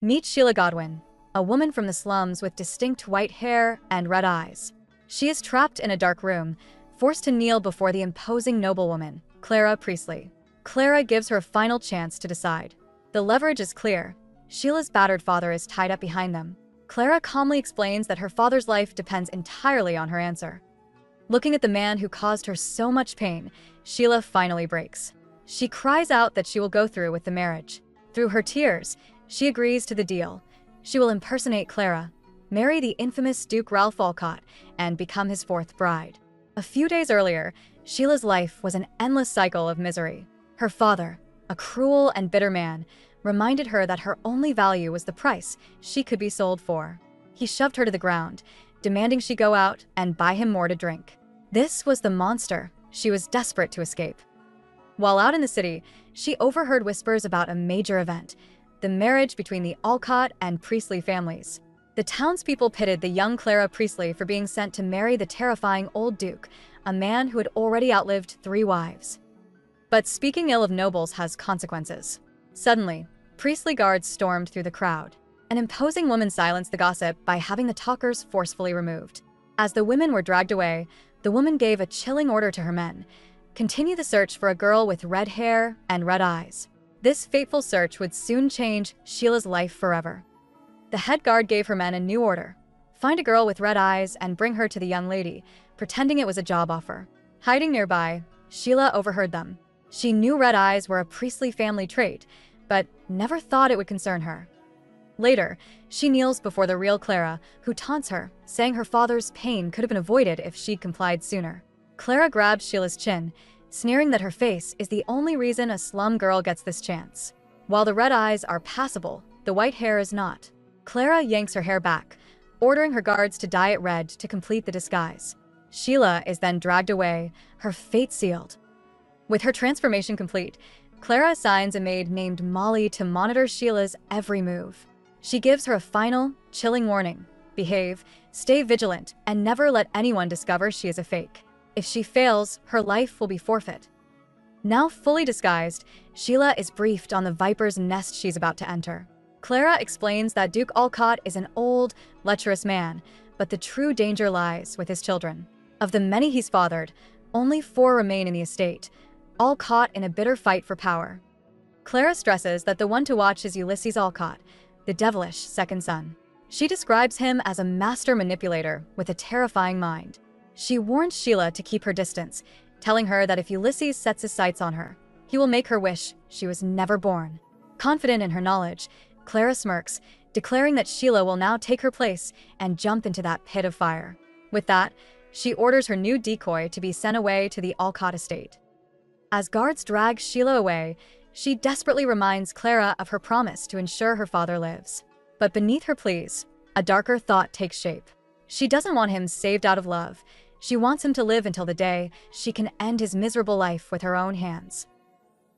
Meet Sheila Godwin, a woman from the slums with distinct white hair and red eyes. She is trapped in a dark room, forced to kneel before the imposing noblewoman, Clara Priestley. Clara gives her a final chance to decide. The leverage is clear. Sheila's battered father is tied up behind them. Clara calmly explains that her father's life depends entirely on her answer. Looking at the man who caused her so much pain, Sheila finally breaks. She cries out that she will go through with the marriage. Through her tears, she agrees to the deal. She will impersonate Clara, marry the infamous Duke Ralph Walcott, and become his fourth bride. A few days earlier, Sheila's life was an endless cycle of misery. Her father, a cruel and bitter man, reminded her that her only value was the price she could be sold for. He shoved her to the ground, demanding she go out and buy him more to drink. This was the monster she was desperate to escape. While out in the city, she overheard whispers about a major event, the marriage between the Alcott and Priestley families. The townspeople pitted the young Clara Priestley for being sent to marry the terrifying old Duke, a man who had already outlived 3 wives. But speaking ill of nobles has consequences. Suddenly, Priestley guards stormed through the crowd. An imposing woman silenced the gossip by having the talkers forcefully removed. As the women were dragged away, the woman gave a chilling order to her men: continue the search for a girl with red hair and red eyes. This fateful search would soon change Sheila's life forever. The head guard gave her men a new order: find a girl with red eyes and bring her to the young lady, pretending it was a job offer. Hiding nearby, Sheila overheard them. She knew red eyes were a Priestley family trait, but never thought it would concern her. Later, she kneels before the real Clara, who taunts her, saying her father's pain could have been avoided if she'd complied sooner. Clara grabs Sheila's chin, sneering that her face is the only reason a slum girl gets this chance. While the red eyes are passable, the white hair is not. Clara yanks her hair back, ordering her guards to dye it red to complete the disguise. Sheila is then dragged away, her fate sealed. With her transformation complete, Clara assigns a maid named Molly to monitor Sheila's every move. She gives her a final, chilling warning: behave, stay vigilant, and never let anyone discover she is a fake. If she fails, her life will be forfeit. Now fully disguised, Sheila is briefed on the viper's nest she's about to enter. Clara explains that Duke Alcott is an old, lecherous man, but the true danger lies with his children. Of the many he's fathered, only 4 remain in the estate, all caught in a bitter fight for power. Clara stresses that the one to watch is Ulysses Alcott, the devilish second son. She describes him as a master manipulator with a terrifying mind. She warns Sheila to keep her distance, telling her that if Ulysses sets his sights on her, he will make her wish she was never born. Confident in her knowledge, Clara smirks, declaring that Sheila will now take her place and jump into that pit of fire. With that, she orders her new decoy to be sent away to the Alcott estate. As guards drag Sheila away, she desperately reminds Clara of her promise to ensure her father lives. But beneath her pleas, a darker thought takes shape. She doesn't want him saved out of love. She wants him to live until the day she can end his miserable life with her own hands.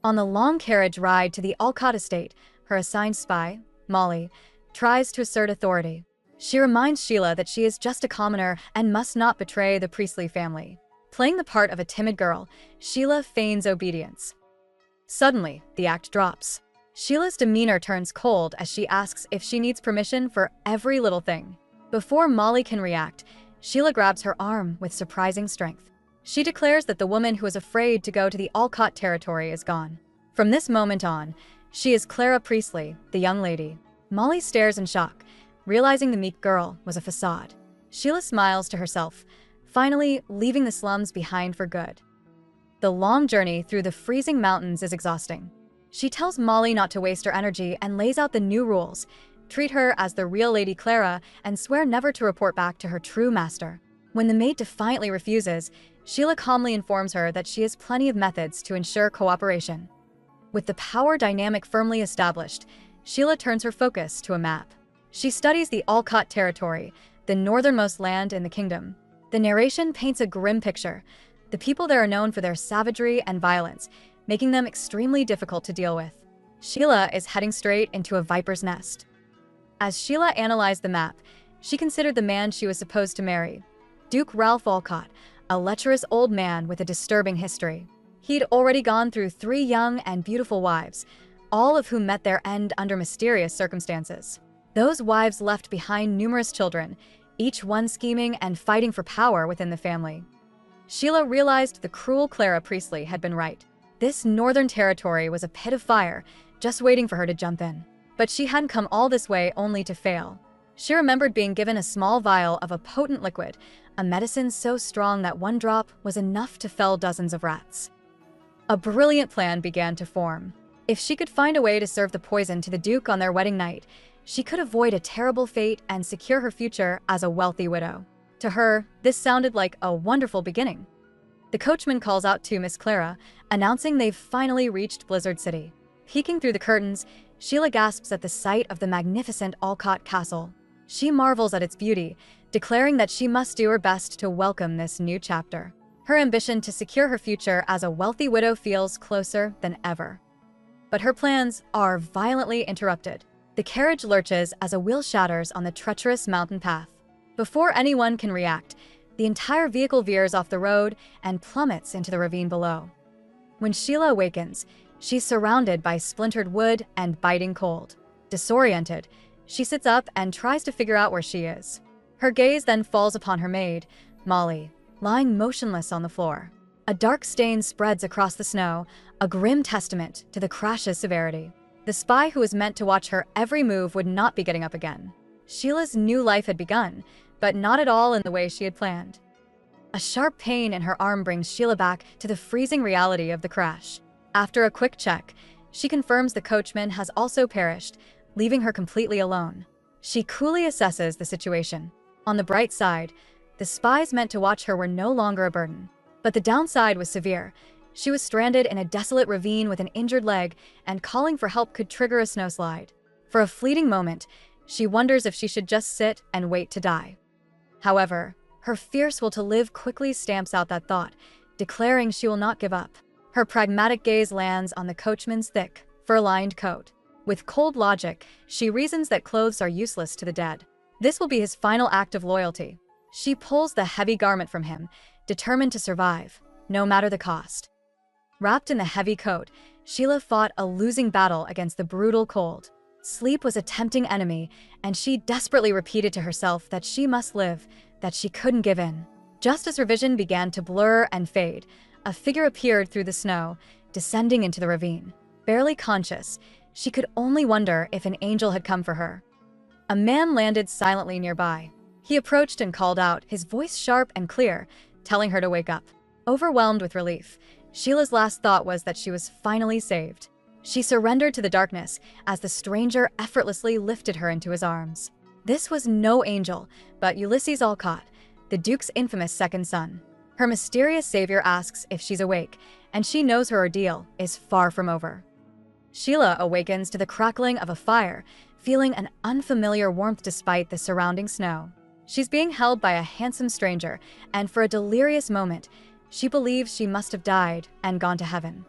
On the long carriage ride to the Alcott estate, her assigned spy, Molly, tries to assert authority. She reminds Sheila that she is just a commoner and must not betray the Priestley family. Playing the part of a timid girl, Sheila feigns obedience. Suddenly, the act drops. Sheila's demeanor turns cold as she asks if she needs permission for every little thing. Before Molly can react, Sheila grabs her arm with surprising strength. She declares that the woman who was afraid to go to the Alcott territory is gone. From this moment on, she is Clara Priestley, the young lady. Molly stares in shock, realizing the meek girl was a facade. Sheila smiles to herself, finally leaving the slums behind for good. The long journey through the freezing mountains is exhausting. She tells Molly not to waste her energy and lays out the new rules: treat her as the real Lady Clara and swear never to report back to her true master. When the maid defiantly refuses, Sheila calmly informs her that she has plenty of methods to ensure cooperation. With the power dynamic firmly established, Sheila turns her focus to a map. She studies the Alcott territory, the northernmost land in the kingdom. The narration paints a grim picture. The people there are known for their savagery and violence, making them extremely difficult to deal with. Sheila is heading straight into a viper's nest. As Sheila analyzed the map, she considered the man she was supposed to marry, Duke Ralph Alcott, a lecherous old man with a disturbing history. He'd already gone through 3 young and beautiful wives, all of whom met their end under mysterious circumstances. Those wives left behind numerous children, each one scheming and fighting for power within the family. Sheila realized the cruel Clara Priestley had been right. This northern territory was a pit of fire, just waiting for her to jump in. But she hadn't come all this way only to fail. She remembered being given a small vial of a potent liquid, a medicine so strong that one drop was enough to fell dozens of rats. A brilliant plan began to form. If she could find a way to serve the poison to the Duke on their wedding night, she could avoid a terrible fate and secure her future as a wealthy widow. To her, this sounded like a wonderful beginning. The coachman calls out to Miss Clara, announcing they've finally reached Blizzard City. Peeking through the curtains, Sheila gasps at the sight of the magnificent Alcott Castle. She marvels at its beauty, declaring that she must do her best to welcome this new chapter. Her ambition to secure her future as a wealthy widow feels closer than ever. But her plans are violently interrupted. The carriage lurches as a wheel shatters on the treacherous mountain path. Before anyone can react, the entire vehicle veers off the road and plummets into the ravine below. When Sheila awakens, she's surrounded by splintered wood and biting cold. Disoriented, she sits up and tries to figure out where she is. Her gaze then falls upon her maid, Molly, lying motionless on the floor. A dark stain spreads across the snow, a grim testament to the crash's severity. The spy who was meant to watch her every move would not be getting up again. Sheila's new life had begun, but not at all in the way she had planned. A sharp pain in her arm brings Sheila back to the freezing reality of the crash. After a quick check, she confirms the coachman has also perished, leaving her completely alone. She coolly assesses the situation. On the bright side, the spies meant to watch her were no longer a burden. But the downside was severe. She was stranded in a desolate ravine with an injured leg, and calling for help could trigger a snowslide. For a fleeting moment, she wonders if she should just sit and wait to die. However, her fierce will to live quickly stamps out that thought, declaring she will not give up. Her pragmatic gaze lands on the coachman's thick, fur-lined coat. With cold logic, she reasons that clothes are useless to the dead. This will be his final act of loyalty. She pulls the heavy garment from him, determined to survive, no matter the cost. Wrapped in the heavy coat, Sheila fought a losing battle against the brutal cold. Sleep was a tempting enemy, and she desperately repeated to herself that she must live, that she couldn't give in. Just as her vision began to blur and fade, a figure appeared through the snow, descending into the ravine. Barely conscious, she could only wonder if an angel had come for her. A man landed silently nearby. He approached and called out, his voice sharp and clear, telling her to wake up. Overwhelmed with relief, Sheila's last thought was that she was finally saved. She surrendered to the darkness as the stranger effortlessly lifted her into his arms. This was no angel, but Ulysses Alcott, the Duke's infamous second son. Her mysterious savior asks if she's awake, and she knows her ordeal is far from over. Sheila awakens to the crackling of a fire, feeling an unfamiliar warmth despite the surrounding snow. She's being held by a handsome stranger, and for a delirious moment, she believes she must have died and gone to heaven.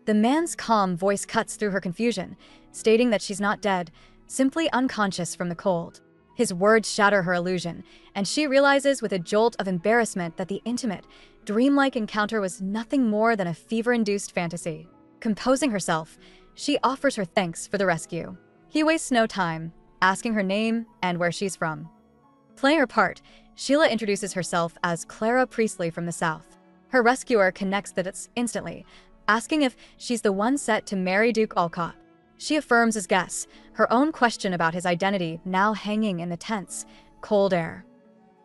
The man's calm voice cuts through her confusion, stating that she's not dead, simply unconscious from the cold. His words shatter her illusion, and she realizes with a jolt of embarrassment that the intimate, dreamlike encounter was nothing more than a fever-induced fantasy. Composing herself, she offers her thanks for the rescue. He wastes no time, asking her name and where she's from. Playing her part, Sheila introduces herself as Clara Priestley from the South. Her rescuer connects the dots instantly, asking if she's the one set to marry Duke Alcott. She affirms his guess, her own question about his identity now hanging in the tense, cold air.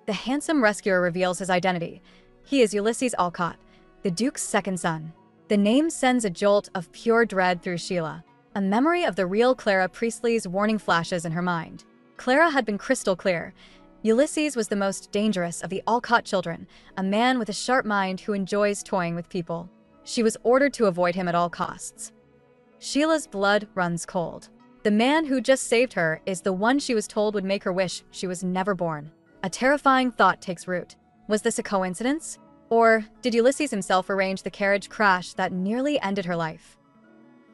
The handsome rescuer reveals his identity. He is Ulysses Alcott, the Duke's second son. The name sends a jolt of pure dread through Sheila. A memory of the real Clara Priestley's warning flashes in her mind. Clara had been crystal clear. Ulysses was the most dangerous of the Alcott children, a man with a sharp mind who enjoys toying with people. She was ordered to avoid him at all costs. Sheila's blood runs cold. The man who just saved her is the one she was told would make her wish she was never born. A terrifying thought takes root. Was this a coincidence? Or did Ulysses himself arrange the carriage crash that nearly ended her life?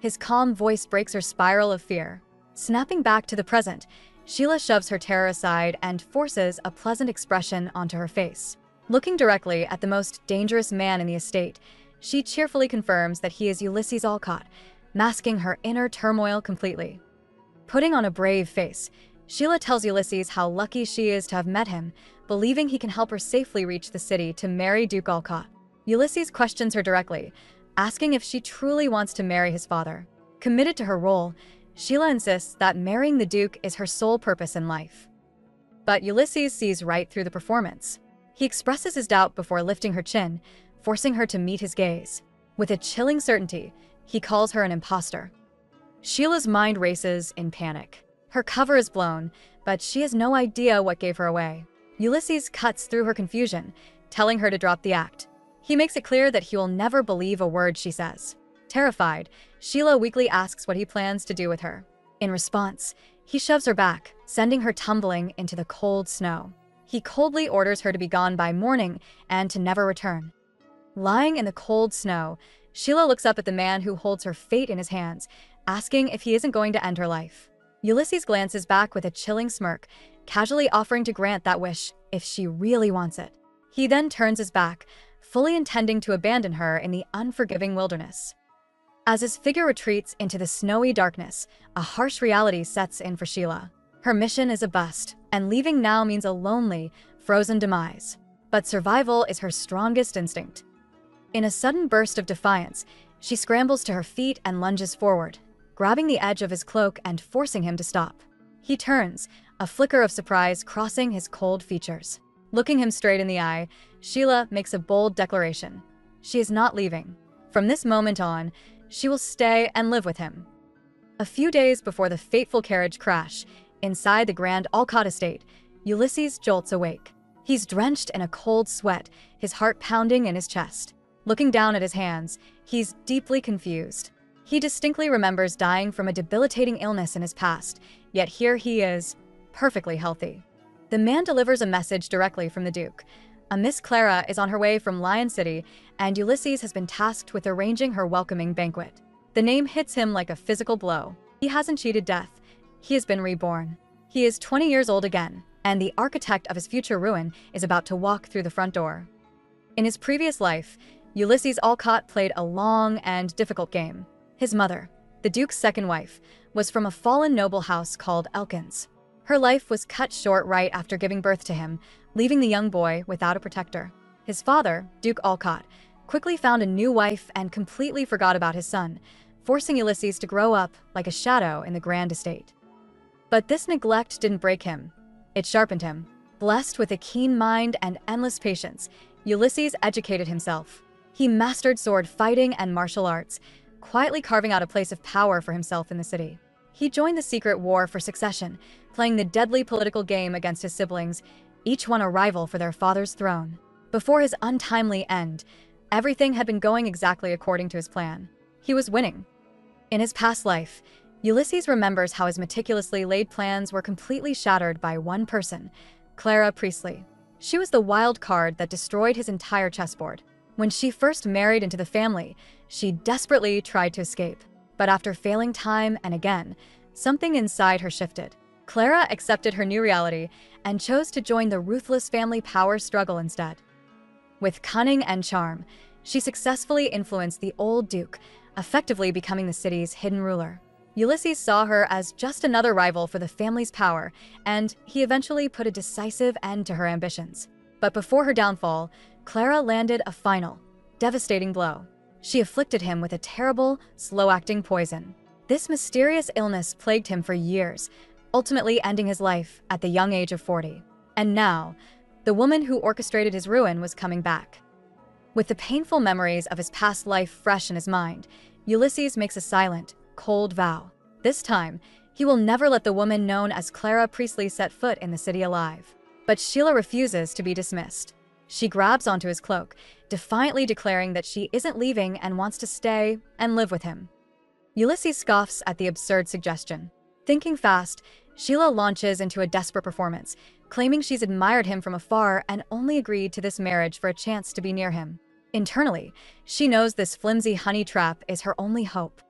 His calm voice breaks her spiral of fear. Snapping back to the present, Sheila shoves her terror aside and forces a pleasant expression onto her face. Looking directly at the most dangerous man in the estate, she cheerfully confirms that he is Ulysses Alcott, masking her inner turmoil completely. Putting on a brave face, Sheila tells Ulysses how lucky she is to have met him, believing he can help her safely reach the city to marry Duke Alcott. Ulysses questions her directly, asking if she truly wants to marry his father. Committed to her role, Sheila insists that marrying the Duke is her sole purpose in life. But Ulysses sees right through the performance. He expresses his doubt before lifting her chin, forcing her to meet his gaze. With a chilling certainty, he calls her an imposter. Sheila's mind races in panic. Her cover is blown, but she has no idea what gave her away. Ulysses cuts through her confusion, telling her to drop the act. He makes it clear that he will never believe a word she says. Terrified, Sheila weakly asks what he plans to do with her. In response, he shoves her back, sending her tumbling into the cold snow. He coldly orders her to be gone by morning and to never return. Lying in the cold snow, Sheila looks up at the man who holds her fate in his hands, asking if he isn't going to end her life. Ulysses glances back with a chilling smirk, casually offering to grant that wish if she really wants it. He then turns his back, fully intending to abandon her in the unforgiving wilderness. As his figure retreats into the snowy darkness, a harsh reality sets in for Sheila. Her mission is a bust, and leaving now means a lonely, frozen demise. But survival is her strongest instinct. In a sudden burst of defiance, she scrambles to her feet and lunges forward, grabbing the edge of his cloak and forcing him to stop. He turns, a flicker of surprise crossing his cold features. Looking him straight in the eye, Sheila makes a bold declaration. She is not leaving. From this moment on, she will stay and live with him. A few days before the fateful carriage crash, inside the Grand Alcott estate, Ulysses jolts awake. He's drenched in a cold sweat, his heart pounding in his chest. Looking down at his hands, he's deeply confused. He distinctly remembers dying from a debilitating illness in his past, yet here he is, perfectly healthy. The man delivers a message directly from the Duke. A Miss Clara is on her way from Lion City, and Ulysses has been tasked with arranging her welcoming banquet. The name hits him like a physical blow. He hasn't cheated death. He has been reborn. He is 20 years old again, and the architect of his future ruin is about to walk through the front door. In his previous life, Ulysses Alcott played a long and difficult game. His mother, the Duke's second wife, was from a fallen noble house called Elkins. Her life was cut short right after giving birth to him, leaving the young boy without a protector. His father, Duke Alcott, quickly found a new wife and completely forgot about his son, forcing Ulysses to grow up like a shadow in the grand estate. But this neglect didn't break him. It sharpened him. Blessed with a keen mind and endless patience, Ulysses educated himself. He mastered sword fighting and martial arts, quietly carving out a place of power for himself in the city. He joined the secret war for succession, playing the deadly political game against his siblings, each one a rival for their father's throne. Before his untimely end, everything had been going exactly according to his plan. He was winning. In his past life, Ulysses remembers how his meticulously laid plans were completely shattered by one person, Clara Priestley. She was the wild card that destroyed his entire chessboard. When she first married into the family, she desperately tried to escape. But after failing time and again, something inside her shifted. Clara accepted her new reality and chose to join the ruthless family power struggle instead. With cunning and charm, she successfully influenced the old Duke, effectively becoming the city's hidden ruler. Ulysses saw her as just another rival for the family's power, and he eventually put a decisive end to her ambitions. But before her downfall, Clara landed a final, devastating blow. She afflicted him with a terrible, slow-acting poison. This mysterious illness plagued him for years, ultimately ending his life at the young age of 40. And now, the woman who orchestrated his ruin was coming back. With the painful memories of his past life fresh in his mind, Ulysses makes a silent, cold vow. This time, he will never let the woman known as Clara Priestley set foot in the city alive. But Sheila refuses to be dismissed. She grabs onto his cloak, defiantly declaring that she isn't leaving and wants to stay and live with him. Ulysses scoffs at the absurd suggestion. Thinking fast, Sheila launches into a desperate performance, claiming she's admired him from afar and only agreed to this marriage for a chance to be near him. Internally, she knows this flimsy honey trap is her only hope.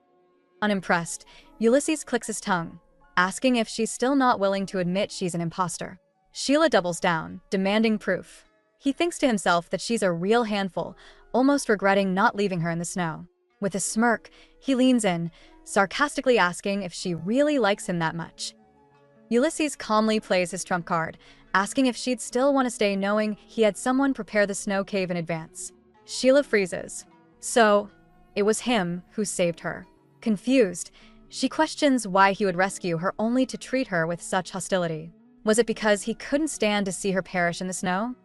Unimpressed, Ulysses clicks his tongue, asking if she's still not willing to admit she's an imposter. Sheila doubles down, demanding proof. He thinks to himself that she's a real handful, almost regretting not leaving her in the snow. With a smirk, he leans in, sarcastically asking if she really likes him that much. Ulysses calmly plays his trump card, asking if she'd still want to stay knowing he had someone prepare the snow cave in advance. Sheila freezes. So, it was him who saved her. Confused, she questions why he would rescue her only to treat her with such hostility. Was it because he couldn't stand to see her perish in the snow?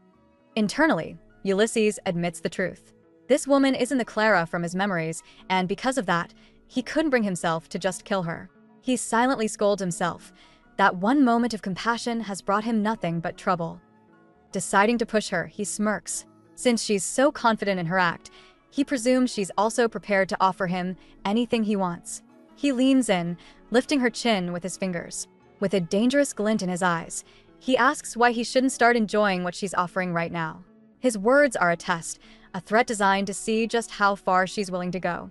Internally, Ulysses admits the truth. This woman isn't the Clara from his memories, and because of that, he couldn't bring himself to just kill her. He silently scolds himself. That one moment of compassion has brought him nothing but trouble. Deciding to push her, he smirks. Since she's so confident in her act, he presumes she's also prepared to offer him anything he wants. He leans in, lifting her chin with his fingers. With a dangerous glint in his eyes, he asks why he shouldn't start enjoying what she's offering right now. His words are a test, a threat designed to see just how far she's willing to go.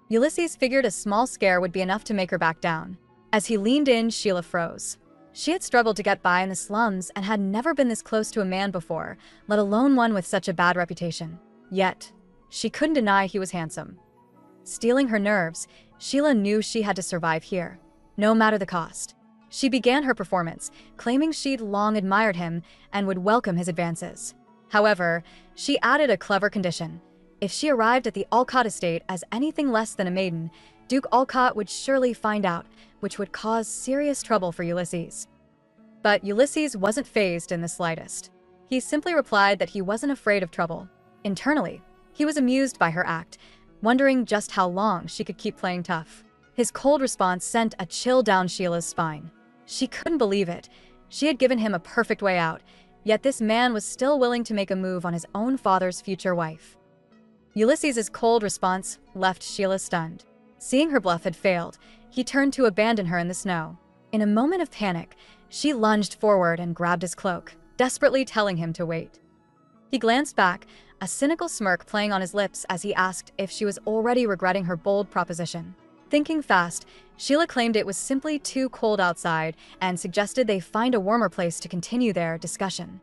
Ulysses figured a small scare would be enough to make her back down. As he leaned in, Sheila froze. She had struggled to get by in the slums and had never been this close to a man before, let alone one with such a bad reputation. Yet, she couldn't deny he was handsome. Stealing her nerves, Sheila knew she had to survive here, no matter the cost. She began her performance, claiming she'd long admired him and would welcome his advances. However, she added a clever condition. If she arrived at the Alcott estate as anything less than a maiden, Duke Alcott would surely find out, which would cause serious trouble for Ulysses. But Ulysses wasn't fazed in the slightest. He simply replied that he wasn't afraid of trouble. Internally, he was amused by her act, wondering just how long she could keep playing tough. His cold response sent a chill down Sheila's spine. She couldn't believe it. She had given him a perfect way out, yet this man was still willing to make a move on his own father's future wife. Ulysses's cold response left Sheila stunned. Seeing her bluff had failed, he turned to abandon her in the snow. In a moment of panic, she lunged forward and grabbed his cloak, desperately telling him to wait. He glanced back, a cynical smirk playing on his lips as he asked if she was already regretting her bold proposition. Thinking fast, Sheila claimed it was simply too cold outside and suggested they find a warmer place to continue their discussion.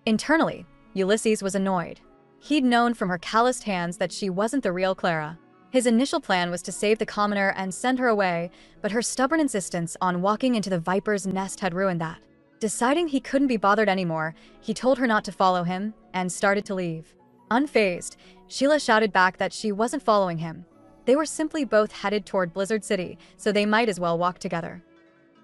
Internally, Ulysses was annoyed. He'd known from her calloused hands that she wasn't the real Clara. His initial plan was to save the commoner and send her away, but her stubborn insistence on walking into the viper's nest had ruined that. Deciding he couldn't be bothered anymore, he told her not to follow him and started to leave. Unfazed, Sheila shouted back that she wasn't following him. They were simply both headed toward Blizzard City, so they might as well walk together.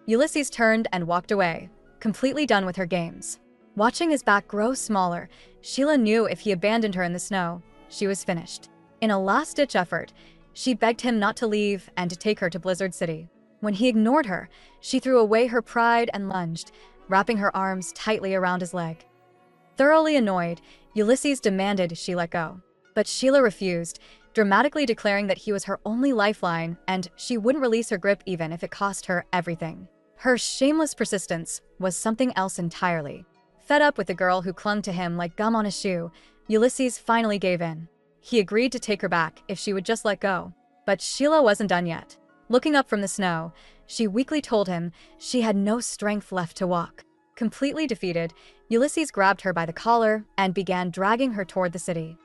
Ulysses turned and walked away, completely done with her games. Watching his back grow smaller, Sheila knew if he abandoned her in the snow, she was finished. In a last-ditch effort, she begged him not to leave and to take her to Blizzard City. When he ignored her, she threw away her pride and lunged, wrapping her arms tightly around his leg. Thoroughly annoyed, Ulysses demanded she let go. But Sheila refused, dramatically declaring that he was her only lifeline and she wouldn't release her grip even if it cost her everything. Her shameless persistence was something else entirely. Fed up with the girl who clung to him like gum on a shoe, Ulysses finally gave in. He agreed to take her back if she would just let go. But Sheila wasn't done yet. Looking up from the snow, she weakly told him she had no strength left to walk. Completely defeated, Ulysses grabbed her by the collar and began dragging her toward the city.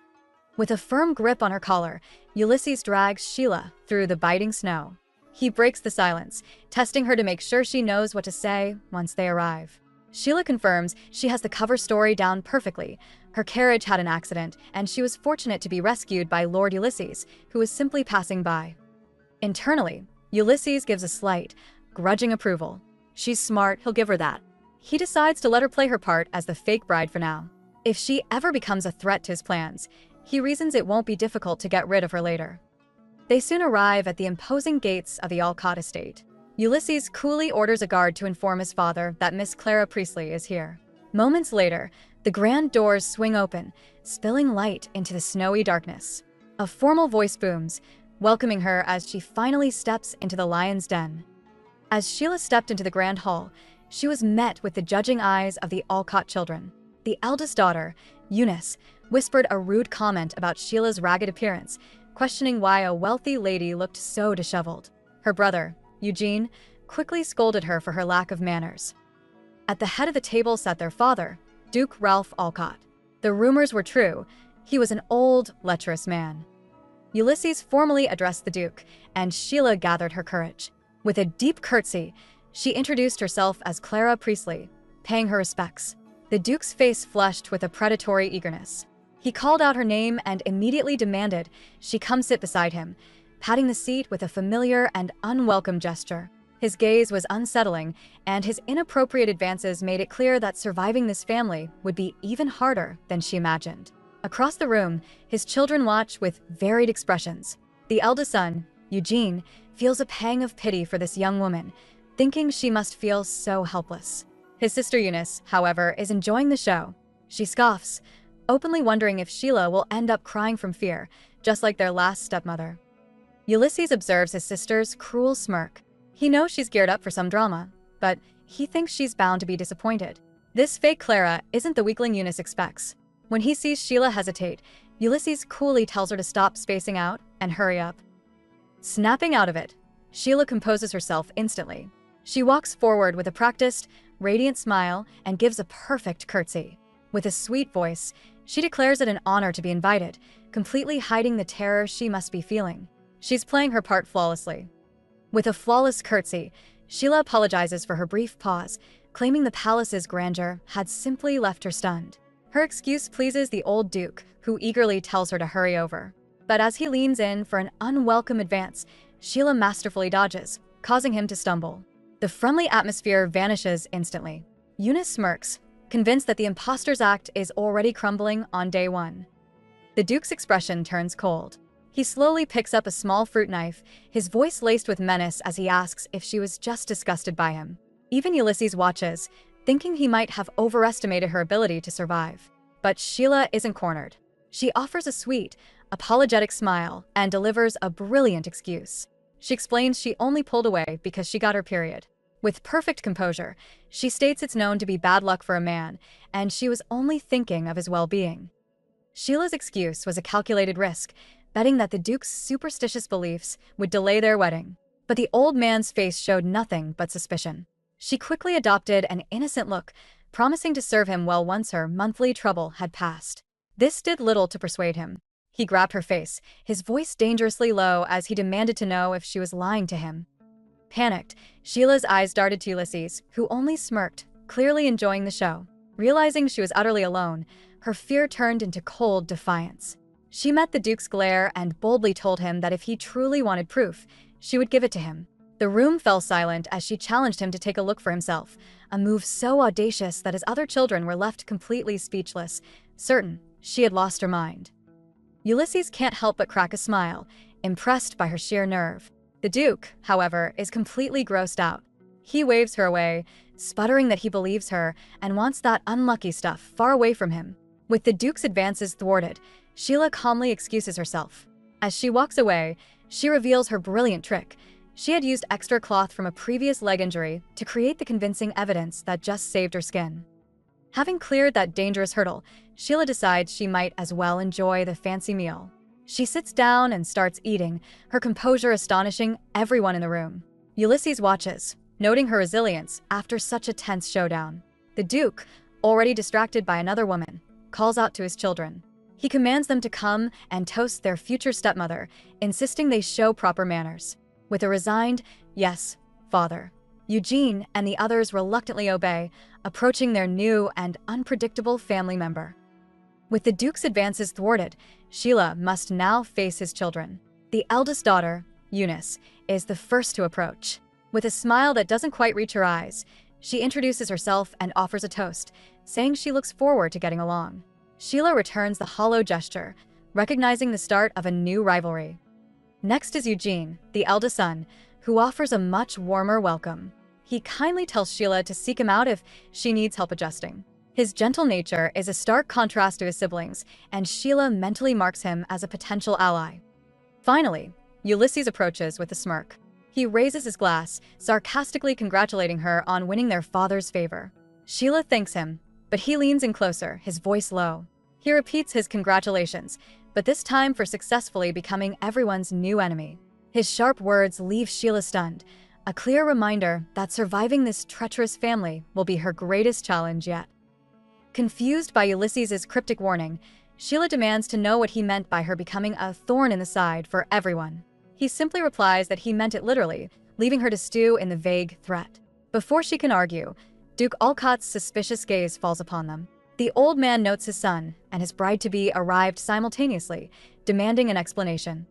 With a firm grip on her collar, Ulysses drags Sheila through the biting snow. He breaks the silence, testing her to make sure she knows what to say once they arrive. Sheila confirms she has the cover story down perfectly. Her carriage had an accident, and she was fortunate to be rescued by Lord Ulysses, who was simply passing by. Internally, Ulysses gives a slight, grudging approval. She's smart, he'll give her that. He decides to let her play her part as the fake bride for now. If she ever becomes a threat to his plans, he reasons it won't be difficult to get rid of her later. They soon arrive at the imposing gates of the Alcott estate. Ulysses coolly orders a guard to inform his father that Miss Clara Priestley is here. Moments later, the grand doors swing open, spilling light into the snowy darkness. A formal voice booms, welcoming her as she finally steps into the lion's den. As Sheila stepped into the grand hall, she was met with the judging eyes of the Alcott children. The eldest daughter, Eunice, whispered a rude comment about Sheila's ragged appearance, questioning why a wealthy lady looked so disheveled. Her brother, Eugene, quickly scolded her for her lack of manners. At the head of the table sat their father, Duke Ralph Alcott. The rumors were true. He was an old, lecherous man. Ulysses formally addressed the Duke, and Sheila gathered her courage. With a deep curtsy, she introduced herself as Clara Priestley, paying her respects. The Duke's face flushed with a predatory eagerness. He called out her name and immediately demanded she come sit beside him, patting the seat with a familiar and unwelcome gesture. His gaze was unsettling, and his inappropriate advances made it clear that surviving this family would be even harder than she imagined. Across the room, his children watch with varied expressions. The eldest son, Eugene, feels a pang of pity for this young woman, thinking she must feel so helpless. His sister Eunice, however, is enjoying the show. She scoffs, openly wondering if Sheila will end up crying from fear, just like their last stepmother. Ulysses observes his sister's cruel smirk. He knows she's geared up for some drama, but he thinks she's bound to be disappointed. This fake Clara isn't the weakling Eunice expects. When he sees Sheila hesitate, Ulysses coolly tells her to stop spacing out and hurry up. Snapping out of it, Sheila composes herself instantly. She walks forward with a practiced, radiant smile and gives a perfect curtsy. With a sweet voice, she declares it an honor to be invited, completely hiding the terror she must be feeling. She's playing her part flawlessly. With a flawless curtsy, Sheila apologizes for her brief pause, claiming the palace's grandeur had simply left her stunned. Her excuse pleases the old Duke, who eagerly tells her to hurry over. But as he leans in for an unwelcome advance, Sheila masterfully dodges, causing him to stumble. The friendly atmosphere vanishes instantly. Eunice smirks, convinced that the imposter's act is already crumbling on day one. The Duke's expression turns cold. He slowly picks up a small fruit knife, his voice laced with menace as he asks if she was just disgusted by him. Even Ulysses watches, thinking he might have overestimated her ability to survive. But Sheila isn't cornered. She offers a sweet, apologetic smile and delivers a brilliant excuse. She explains she only pulled away because she got her period. With perfect composure, she states it's known to be bad luck for a man, and she was only thinking of his well-being. Sheila's excuse was a calculated risk, betting that the Duke's superstitious beliefs would delay their wedding. But the old man's face showed nothing but suspicion. She quickly adopted an innocent look, promising to serve him well once her monthly trouble had passed. This did little to persuade him. He grabbed her face, his voice dangerously low as he demanded to know if she was lying to him. Panicked, Sheila's eyes darted to Ulysses, who only smirked, clearly enjoying the show. Realizing she was utterly alone, her fear turned into cold defiance. She met the Duke's glare and boldly told him that if he truly wanted proof, she would give it to him. The room fell silent as she challenged him to take a look for himself, a move so audacious that his other children were left completely speechless, certain she had lost her mind. Ulysses can't help but crack a smile, impressed by her sheer nerve. The Duke, however, is completely grossed out. He waves her away, sputtering that he believes her and wants that unlucky stuff far away from him. With the Duke's advances thwarted, Sheila calmly excuses herself. As she walks away, she reveals her brilliant trick. She had used extra cloth from a previous leg injury to create the convincing evidence that just saved her skin. Having cleared that dangerous hurdle, Sheila decides she might as well enjoy the fancy meal. She sits down and starts eating, her composure astonishing everyone in the room. Ulysses watches, noting her resilience after such a tense showdown. The Duke, already distracted by another woman, calls out to his children. He commands them to come and toast their future stepmother, insisting they show proper manners. With a resigned, "Yes, father," Eugene and the others reluctantly obey, approaching their new and unpredictable family member. With the Duke's advances thwarted, Sheila must now face his children. The eldest daughter, Eunice, is the first to approach. With a smile that doesn't quite reach her eyes, she introduces herself and offers a toast, saying she looks forward to getting along. Sheila returns the hollow gesture, recognizing the start of a new rivalry. Next is Eugene, the eldest son, who offers a much warmer welcome. He kindly tells Sheila to seek him out if she needs help adjusting. His gentle nature is a stark contrast to his siblings, and Sheila mentally marks him as a potential ally. Finally, Ulysses approaches with a smirk. He raises his glass, sarcastically congratulating her on winning their father's favor. Sheila thanks him, but he leans in closer, his voice low. He repeats his congratulations, but this time for successfully becoming everyone's new enemy. His sharp words leave Sheila stunned, a clear reminder that surviving this treacherous family will be her greatest challenge yet. Confused by Ulysses' cryptic warning, Sheila demands to know what he meant by her becoming a thorn in the side for everyone. He simply replies that he meant it literally, leaving her to stew in the vague threat. Before she can argue, Duke Olcott's suspicious gaze falls upon them. The old man notes his son and his bride-to-be arrived simultaneously, demanding an explanation.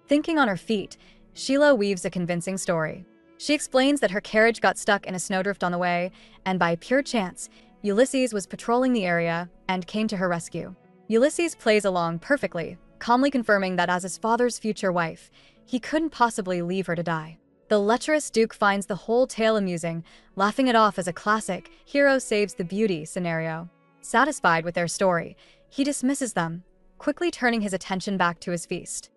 Thinking on her feet, Sheila weaves a convincing story. She explains that her carriage got stuck in a snowdrift on the way, and by pure chance, Ulysses was patrolling the area and came to her rescue. Ulysses plays along perfectly, calmly confirming that as his father's future wife, he couldn't possibly leave her to die. The lecherous Duke finds the whole tale amusing, laughing it off as a classic hero saves the beauty scenario. Satisfied with their story, he dismisses them, quickly turning his attention back to his feast.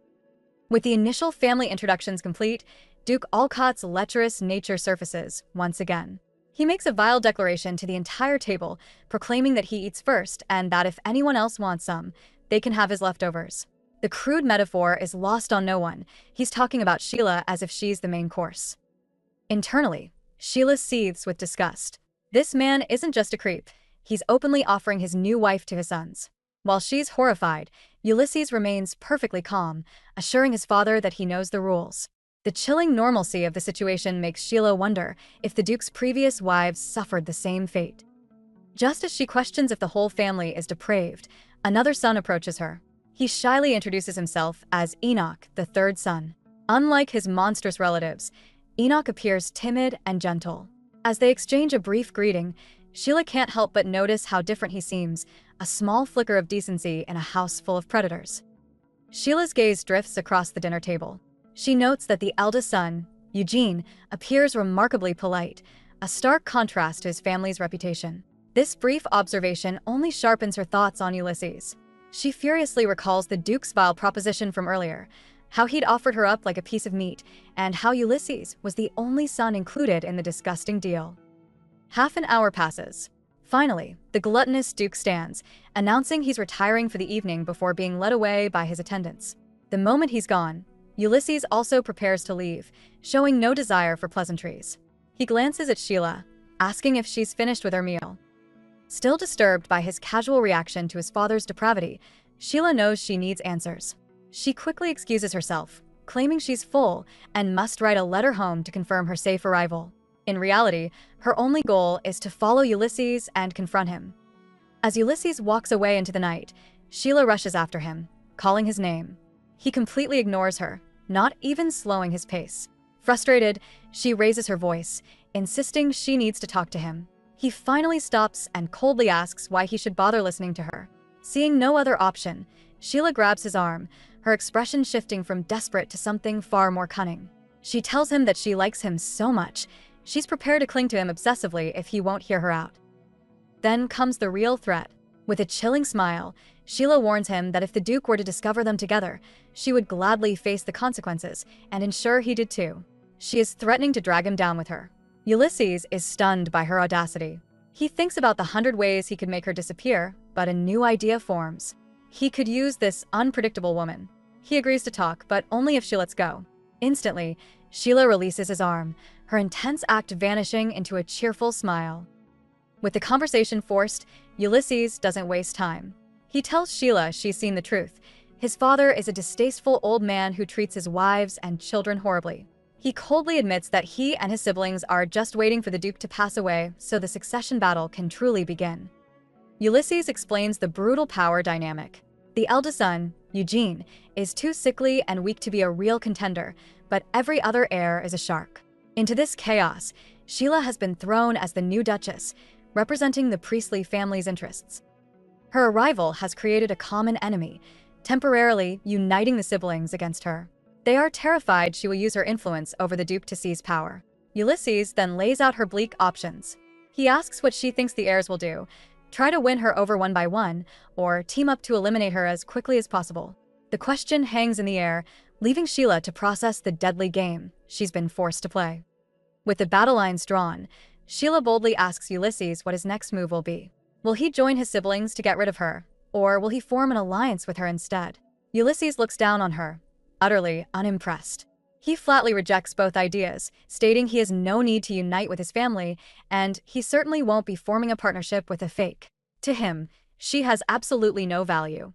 With the initial family introductions complete, Duke Olcott's lecherous nature surfaces once again. He makes a vile declaration to the entire table, proclaiming that he eats first and that if anyone else wants some, they can have his leftovers. The crude metaphor is lost on no one. He's talking about Sheila as if she's the main course. Internally, Sheila seethes with disgust. This man isn't just a creep. He's openly offering his new wife to his sons. While she's horrified, Ulysses remains perfectly calm, assuring his father that he knows the rules. The chilling normalcy of the situation makes Sheila wonder if the Duke's previous wives suffered the same fate. Just as she questions if the whole family is depraved, another son approaches her. He shyly introduces himself as Enoch, the third son. Unlike his monstrous relatives, Enoch appears timid and gentle. As they exchange a brief greeting, Sheila can't help but notice how different he seems, a small flicker of decency in a house full of predators. Sheila's gaze drifts across the dinner table. She notes that the eldest son, Eugene, appears remarkably polite, a stark contrast to his family's reputation. This brief observation only sharpens her thoughts on Ulysses. She furiously recalls the Duke's vile proposition from earlier, how he'd offered her up like a piece of meat, and how Ulysses was the only son included in the disgusting deal. Half an hour passes. Finally, the gluttonous Duke stands, announcing he's retiring for the evening before being led away by his attendants. The moment he's gone, Ulysses also prepares to leave, showing no desire for pleasantries. He glances at Sheila, asking if she's finished with her meal. Still disturbed by his casual reaction to his father's depravity, Sheila knows she needs answers. She quickly excuses herself, claiming she's full and must write a letter home to confirm her safe arrival. In reality, her only goal is to follow Ulysses and confront him. As Ulysses walks away into the night, Sheila rushes after him, calling his name. He completely ignores her, not even slowing his pace. Frustrated, she raises her voice, insisting she needs to talk to him. He finally stops and coldly asks why he should bother listening to her. Seeing no other option, Sheila grabs his arm, her expression shifting from desperate to something far more cunning. She tells him that she likes him so much, she's prepared to cling to him obsessively if he won't hear her out. Then comes the real threat. With a chilling smile, Sheila warns him that if the Duke were to discover them together, she would gladly face the consequences and ensure he did too. She is threatening to drag him down with her. Ulysses is stunned by her audacity. He thinks about the 100 ways he could make her disappear, but a new idea forms. He could use this unpredictable woman. He agrees to talk, but only if she lets go. Instantly, Sheila releases his arm, her intense act vanishing into a cheerful smile. With the conversation forced, Ulysses doesn't waste time. He tells Sheila she's seen the truth. His father is a distasteful old man who treats his wives and children horribly. He coldly admits that he and his siblings are just waiting for the Duke to pass away so the succession battle can truly begin. Ulysses explains the brutal power dynamic. The eldest son, Eugene, is too sickly and weak to be a real contender, but every other heir is a shark. Into this chaos, Sheila has been thrown as the new Duchess, representing the priestly family's interests. Her arrival has created a common enemy, temporarily uniting the siblings against her. They are terrified she will use her influence over the Duke to seize power. Ulysses then lays out her bleak options. He asks what she thinks the heirs will do, try to win her over one by one, or team up to eliminate her as quickly as possible. The question hangs in the air, leaving Sheila to process the deadly game she's been forced to play. With the battle lines drawn, Sheila boldly asks Ulysses what his next move will be. Will he join his siblings to get rid of her, or will he form an alliance with her instead? Ulysses looks down on her, utterly unimpressed. He flatly rejects both ideas, stating he has no need to unite with his family, and he certainly won't be forming a partnership with a fake. To him, she has absolutely no value.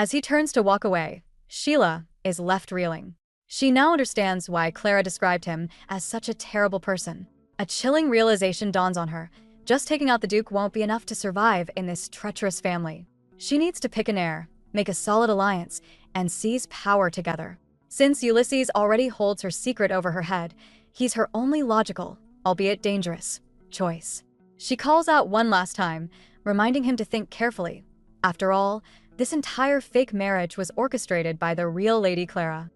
As he turns to walk away, Sheila is left reeling. She now understands why Clara described him as such a terrible person. A chilling realization dawns on her. Just taking out the Duke won't be enough to survive in this treacherous family. She needs to pick an heir, make a solid alliance, and seize power together. Since Ulysses already holds her secret over her head, he's her only logical, albeit dangerous, choice. She calls out one last time, reminding him to think carefully. After all, this entire fake marriage was orchestrated by the real Lady Clara.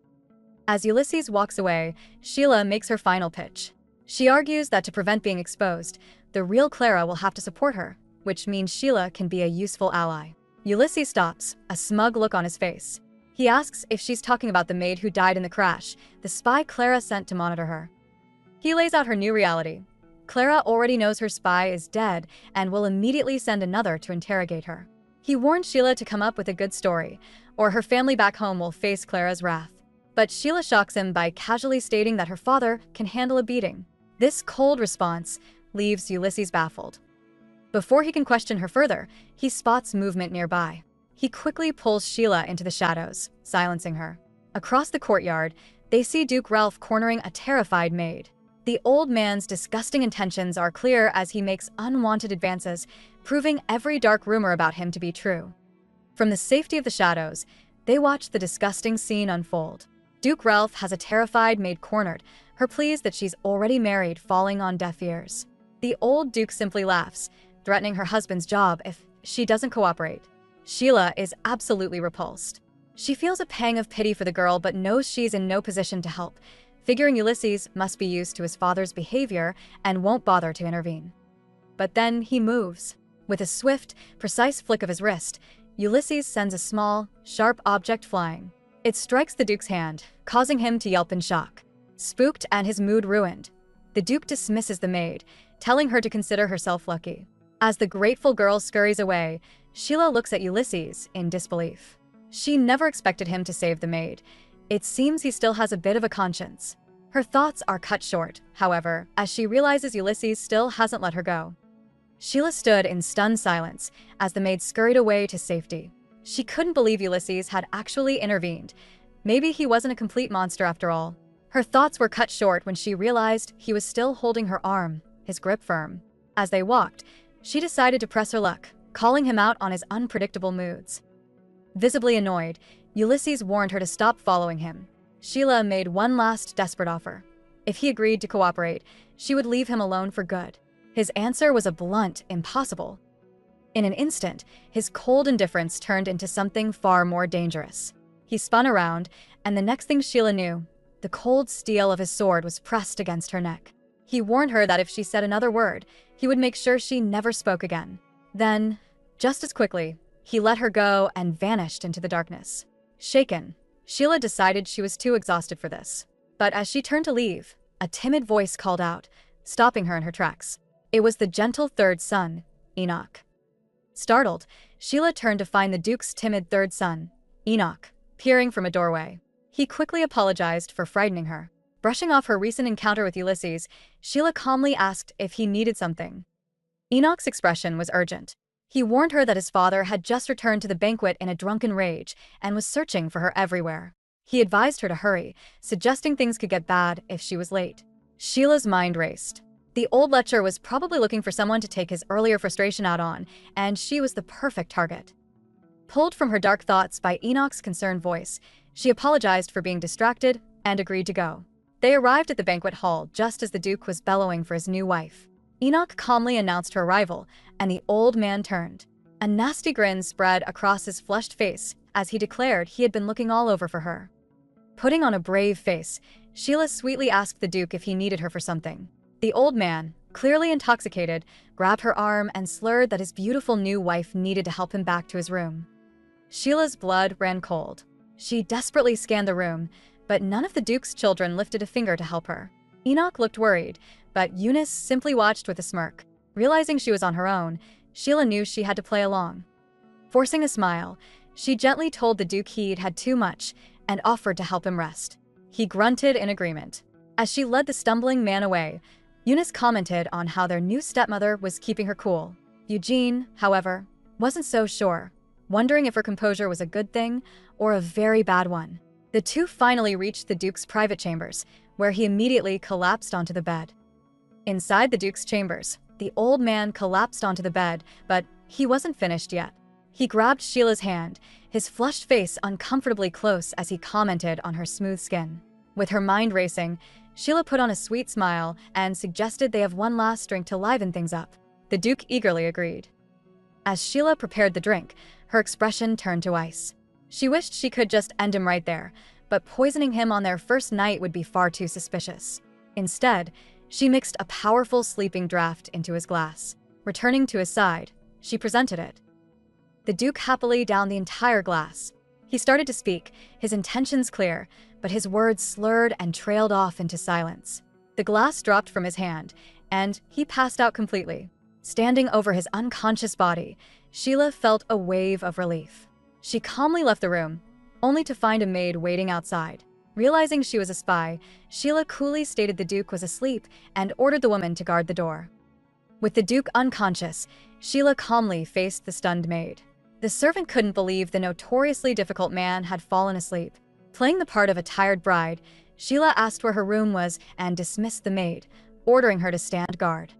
As Ulysses walks away, Sheila makes her final pitch. She argues that to prevent being exposed, the real Clara will have to support her, which means Sheila can be a useful ally. Ulysses stops, a smug look on his face. He asks if she's talking about the maid who died in the crash, the spy Clara sent to monitor her. He lays out her new reality. Clara already knows her spy is dead and will immediately send another to interrogate her. He warns Sheila to come up with a good story, or her family back home will face Clara's wrath. But Sheila shocks him by casually stating that her father can handle a beating. This cold response leaves Ulysses baffled. Before he can question her further, he spots movement nearby. He quickly pulls Sheila into the shadows, silencing her. Across the courtyard, they see Duke Ralph cornering a terrified maid. The old man's disgusting intentions are clear as he makes unwanted advances, proving every dark rumor about him to be true. From the safety of the shadows, they watch the disgusting scene unfold. Duke Ralph has a terrified maid cornered, her pleas that she's already married falling on deaf ears. The old Duke simply laughs, threatening her husband's job if she doesn't cooperate. Sheila is absolutely repulsed. She feels a pang of pity for the girl but knows she's in no position to help, figuring Ulysses must be used to his father's behavior and won't bother to intervene. But then he moves. With a swift, precise flick of his wrist, Ulysses sends a small, sharp object flying. It strikes the Duke's hand, causing him to yelp in shock. Spooked and his mood ruined, the Duke dismisses the maid, telling her to consider herself lucky. As the grateful girl scurries away, Sheila looks at Ulysses in disbelief. She never expected him to save the maid. It seems he still has a bit of a conscience. Her thoughts are cut short, however, as she realizes Ulysses still hasn't let her go. Sheila stood in stunned silence as the maid scurried away to safety. She couldn't believe Ulysses had actually intervened. Maybe he wasn't a complete monster after all. Her thoughts were cut short when she realized he was still holding her arm, his grip firm. As they walked, she decided to press her luck, calling him out on his unpredictable moods. Visibly annoyed, Ulysses warned her to stop following him. Sheila made one last desperate offer. If he agreed to cooperate, she would leave him alone for good. His answer was a blunt impossible. In an instant, his cold indifference turned into something far more dangerous. He spun around, and the next thing Sheila knew, the cold steel of his sword was pressed against her neck. He warned her that if she said another word, he would make sure she never spoke again. Then, just as quickly, he let her go and vanished into the darkness. Shaken, Sheila decided she was too exhausted for this. But as she turned to leave, a timid voice called out, stopping her in her tracks. It was the gentle third son, Enoch. Startled, Sheila turned to find the Duke's timid third son, Enoch, peering from a doorway. He quickly apologized for frightening her. Brushing off her recent encounter with Ulysses, Sheila calmly asked if he needed something. Enoch's expression was urgent. He warned her that his father had just returned to the banquet in a drunken rage and was searching for her everywhere. He advised her to hurry, suggesting things could get bad if she was late. Sheila's mind raced. The old lecher was probably looking for someone to take his earlier frustration out on, and she was the perfect target. Pulled from her dark thoughts by Enoch's concerned voice, she apologized for being distracted and agreed to go. They arrived at the banquet hall just as the Duke was bellowing for his new wife. Enoch calmly announced her arrival, and the old man turned. A nasty grin spread across his flushed face as he declared he had been looking all over for her. Putting on a brave face, Sheila sweetly asked the Duke if he needed her for something. The old man, clearly intoxicated, grabbed her arm and slurred that his beautiful new wife needed to help him back to his room. Sheila's blood ran cold. She desperately scanned the room, but none of the Duke's children lifted a finger to help her. Enoch looked worried, but Eunice simply watched with a smirk. Realizing she was on her own, Sheila knew she had to play along. Forcing a smile, she gently told the Duke he'd had too much and offered to help him rest. He grunted in agreement. As she led the stumbling man away, Eunice commented on how their new stepmother was keeping her cool. Eugene, however, wasn't so sure. wondering if her composure was a good thing or a very bad one. The two finally reached the Duke's private chambers, where he immediately collapsed onto the bed. Inside the Duke's chambers, the old man collapsed onto the bed, but he wasn't finished yet. He grabbed Sheila's hand, his flushed face uncomfortably close as he commented on her smooth skin. With her mind racing, Sheila put on a sweet smile and suggested they have one last drink to liven things up. The Duke eagerly agreed. As Sheila prepared the drink, her expression turned to ice. She wished she could just end him right there, but poisoning him on their first night would be far too suspicious. Instead, she mixed a powerful sleeping draught into his glass. Returning to his side, she presented it. The Duke happily downed the entire glass. He started to speak, his intentions clear, but his words slurred and trailed off into silence. The glass dropped from his hand, and he passed out completely. Standing over his unconscious body, Sheila felt a wave of relief. She calmly left the room, only to find a maid waiting outside. Realizing she was a spy, Sheila coolly stated the Duke was asleep and ordered the woman to guard the door. With the Duke unconscious, Sheila calmly faced the stunned maid. The servant couldn't believe the notoriously difficult man had fallen asleep. Playing the part of a tired bride, Sheila asked where her room was and dismissed the maid, ordering her to stand guard.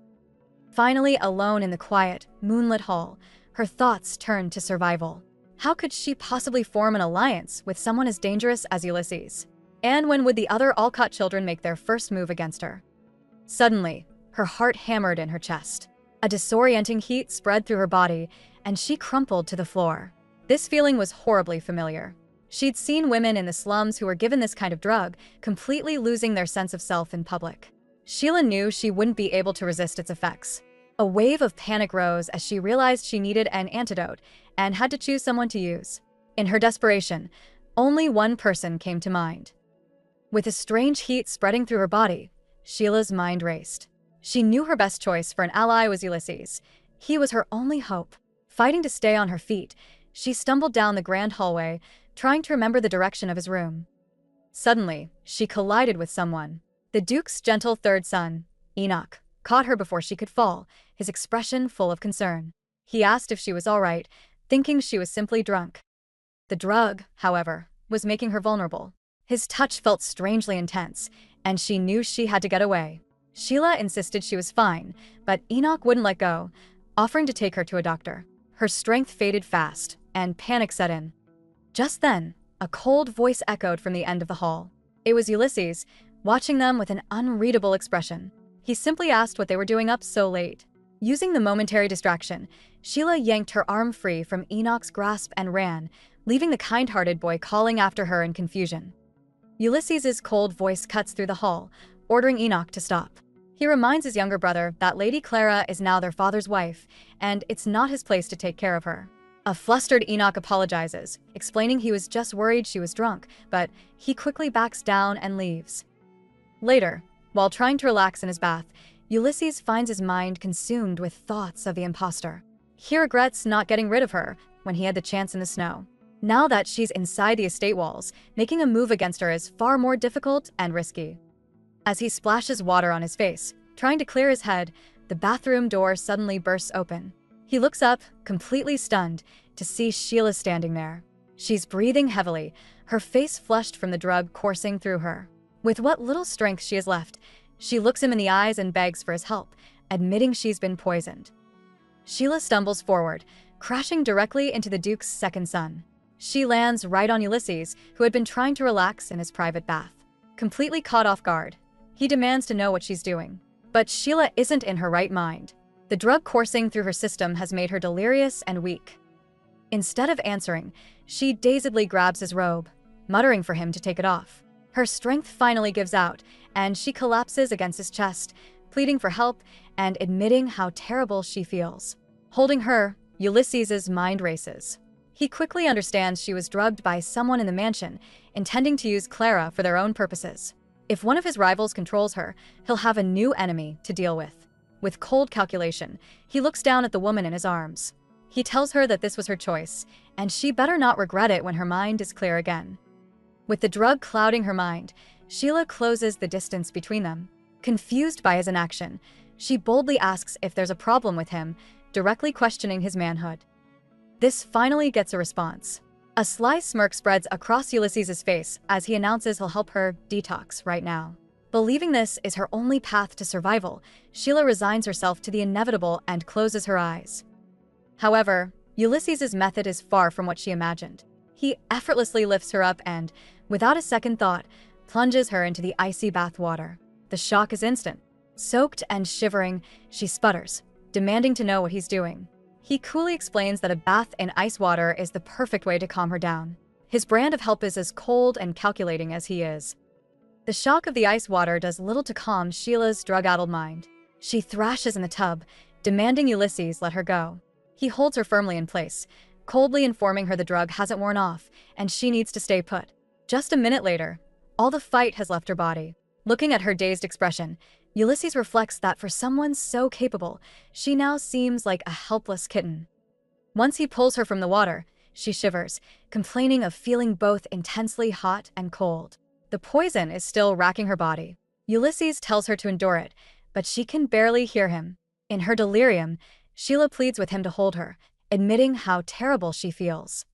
Finally, alone in the quiet, moonlit hall, her thoughts turned to survival. How could she possibly form an alliance with someone as dangerous as Ulysses? And when would the other Alcott children make their first move against her? Suddenly, her heart hammered in her chest. A disorienting heat spread through her body, and she crumpled to the floor. This feeling was horribly familiar. She'd seen women in the slums who were given this kind of drug, completely losing their sense of self in public. Sheila knew she wouldn't be able to resist its effects. A wave of panic rose as she realized she needed an antidote and had to choose someone to use. In her desperation, only one person came to mind. With a strange heat spreading through her body, Sheila's mind raced. She knew her best choice for an ally was Ulysses. He was her only hope. Fighting to stay on her feet, she stumbled down the grand hallway, trying to remember the direction of his room. Suddenly, she collided with someone. The Duke's gentle third son, Enoch, caught her before she could fall, his expression full of concern. He asked if she was all right, thinking she was simply drunk. The drug, however, was making her vulnerable. His touch felt strangely intense, and she knew she had to get away. Sheila insisted she was fine, but Enoch wouldn't let go, offering to take her to a doctor. Her strength faded fast, and panic set in. Just then, a cold voice echoed from the end of the hall. It was Ulysses, watching them with an unreadable expression. He simply asked what they were doing up so late. Using the momentary distraction, Sheila yanked her arm free from Enoch's grasp and ran, leaving the kind-hearted boy calling after her in confusion. Ulysses's cold voice cuts through the hall, ordering Enoch to stop. He reminds his younger brother that Lady Clara is now their father's wife, and it's not his place to take care of her. A flustered Enoch apologizes, explaining he was just worried she was drunk, but he quickly backs down and leaves. Later, while trying to relax in his bath, Ulysses finds his mind consumed with thoughts of the imposter. He regrets not getting rid of her when he had the chance in the snow. Now that she's inside the estate walls, making a move against her is far more difficult and risky. As he splashes water on his face, trying to clear his head, the bathroom door suddenly bursts open. He looks up, completely stunned, to see Sheila standing there. She's breathing heavily, her face flushed from the drug coursing through her. With what little strength she has left, she looks him in the eyes and begs for his help, admitting she's been poisoned. Sheila stumbles forward, crashing directly into the Duke's second son. She lands right on Ulysses, who had been trying to relax in his private bath. Completely caught off guard, he demands to know what she's doing. But Sheila isn't in her right mind. The drug coursing through her system has made her delirious and weak. Instead of answering, she dazedly grabs his robe, muttering for him to take it off. Her strength finally gives out, and she collapses against his chest, pleading for help and admitting how terrible she feels. Holding her, Ulysses's mind races. He quickly understands she was drugged by someone in the mansion, intending to use Clara for their own purposes. If one of his rivals controls her, he'll have a new enemy to deal with. With cold calculation, he looks down at the woman in his arms. He tells her that this was her choice, and she better not regret it when her mind is clear again. With the drug clouding her mind, Sheila closes the distance between them. Confused by his inaction, she boldly asks if there's a problem with him, directly questioning his manhood. This finally gets a response. A sly smirk spreads across Ulysses' face as he announces he'll help her detox right now. Believing this is her only path to survival, Sheila resigns herself to the inevitable and closes her eyes. However, Ulysses' method is far from what she imagined. He effortlessly lifts her up and, without a second thought, plunges her into the icy bath water. The shock is instant. Soaked and shivering, she sputters, demanding to know what he's doing. He coolly explains that a bath in ice water is the perfect way to calm her down. His brand of help is as cold and calculating as he is. The shock of the ice water does little to calm Sheila's drug-addled mind. She thrashes in the tub, demanding Ulysses let her go. He holds her firmly in place, coldly informing her the drug hasn't worn off and she needs to stay put. Just a minute later, all the fight has left her body. Looking at her dazed expression, Ulysses reflects that for someone so capable, she now seems like a helpless kitten. Once he pulls her from the water, she shivers, complaining of feeling both intensely hot and cold. The poison is still racking her body. Ulysses tells her to endure it, but she can barely hear him. In her delirium, Sheila pleads with him to hold her, admitting how terrible she feels.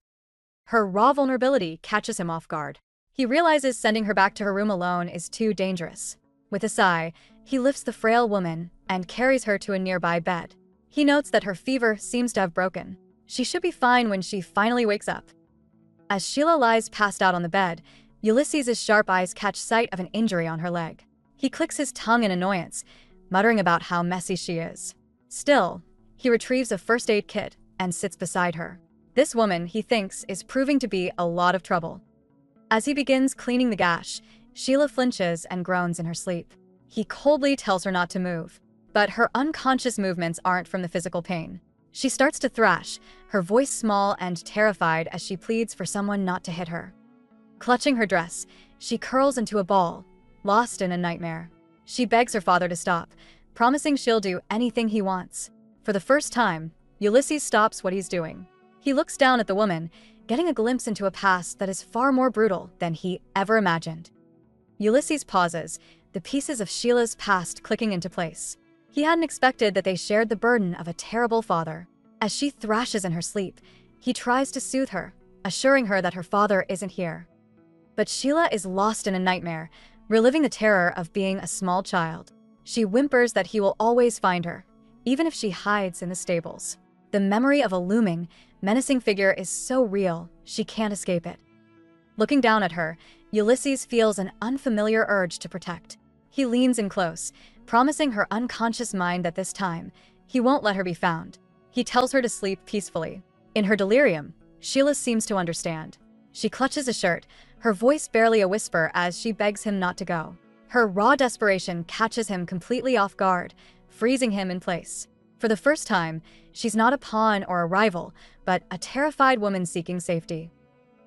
Her raw vulnerability catches him off guard. He realizes sending her back to her room alone is too dangerous. With a sigh, he lifts the frail woman and carries her to a nearby bed. He notes that her fever seems to have broken. She should be fine when she finally wakes up. As Sheila lies passed out on the bed, Ulysses' sharp eyes catch sight of an injury on her leg. He clicks his tongue in annoyance, muttering about how messy she is. Still, he retrieves a first aid kit and sits beside her. This woman, he thinks, is proving to be a lot of trouble. As he begins cleaning the gash, Sheila flinches and groans in her sleep. He coldly tells her not to move, but her unconscious movements aren't from the physical pain. She starts to thrash, her voice small and terrified as she pleads for someone not to hit her. Clutching her dress, she curls into a ball, lost in a nightmare. She begs her father to stop, promising she'll do anything he wants. For the first time, Ulysses stops what he's doing. He looks down at the woman, getting a glimpse into a past that is far more brutal than he ever imagined. Ulysses pauses, the pieces of Sheila's past clicking into place. He hadn't expected that they shared the burden of a terrible father. As she thrashes in her sleep, he tries to soothe her, assuring her that her father isn't here. But Sheila is lost in a nightmare, reliving the terror of being a small child. She whimpers that he will always find her, even if she hides in the stables. The memory of a looming, menacing figure is so real, she can't escape it. Looking down at her, Ulysses feels an unfamiliar urge to protect. He leans in close, promising her unconscious mind that this time, he won't let her be found. He tells her to sleep peacefully. In her delirium, Sheila seems to understand. She clutches a shirt, her voice barely a whisper as she begs him not to go. Her raw desperation catches him completely off guard, freezing him in place. For the first time, she's not a pawn or a rival, but a terrified woman seeking safety.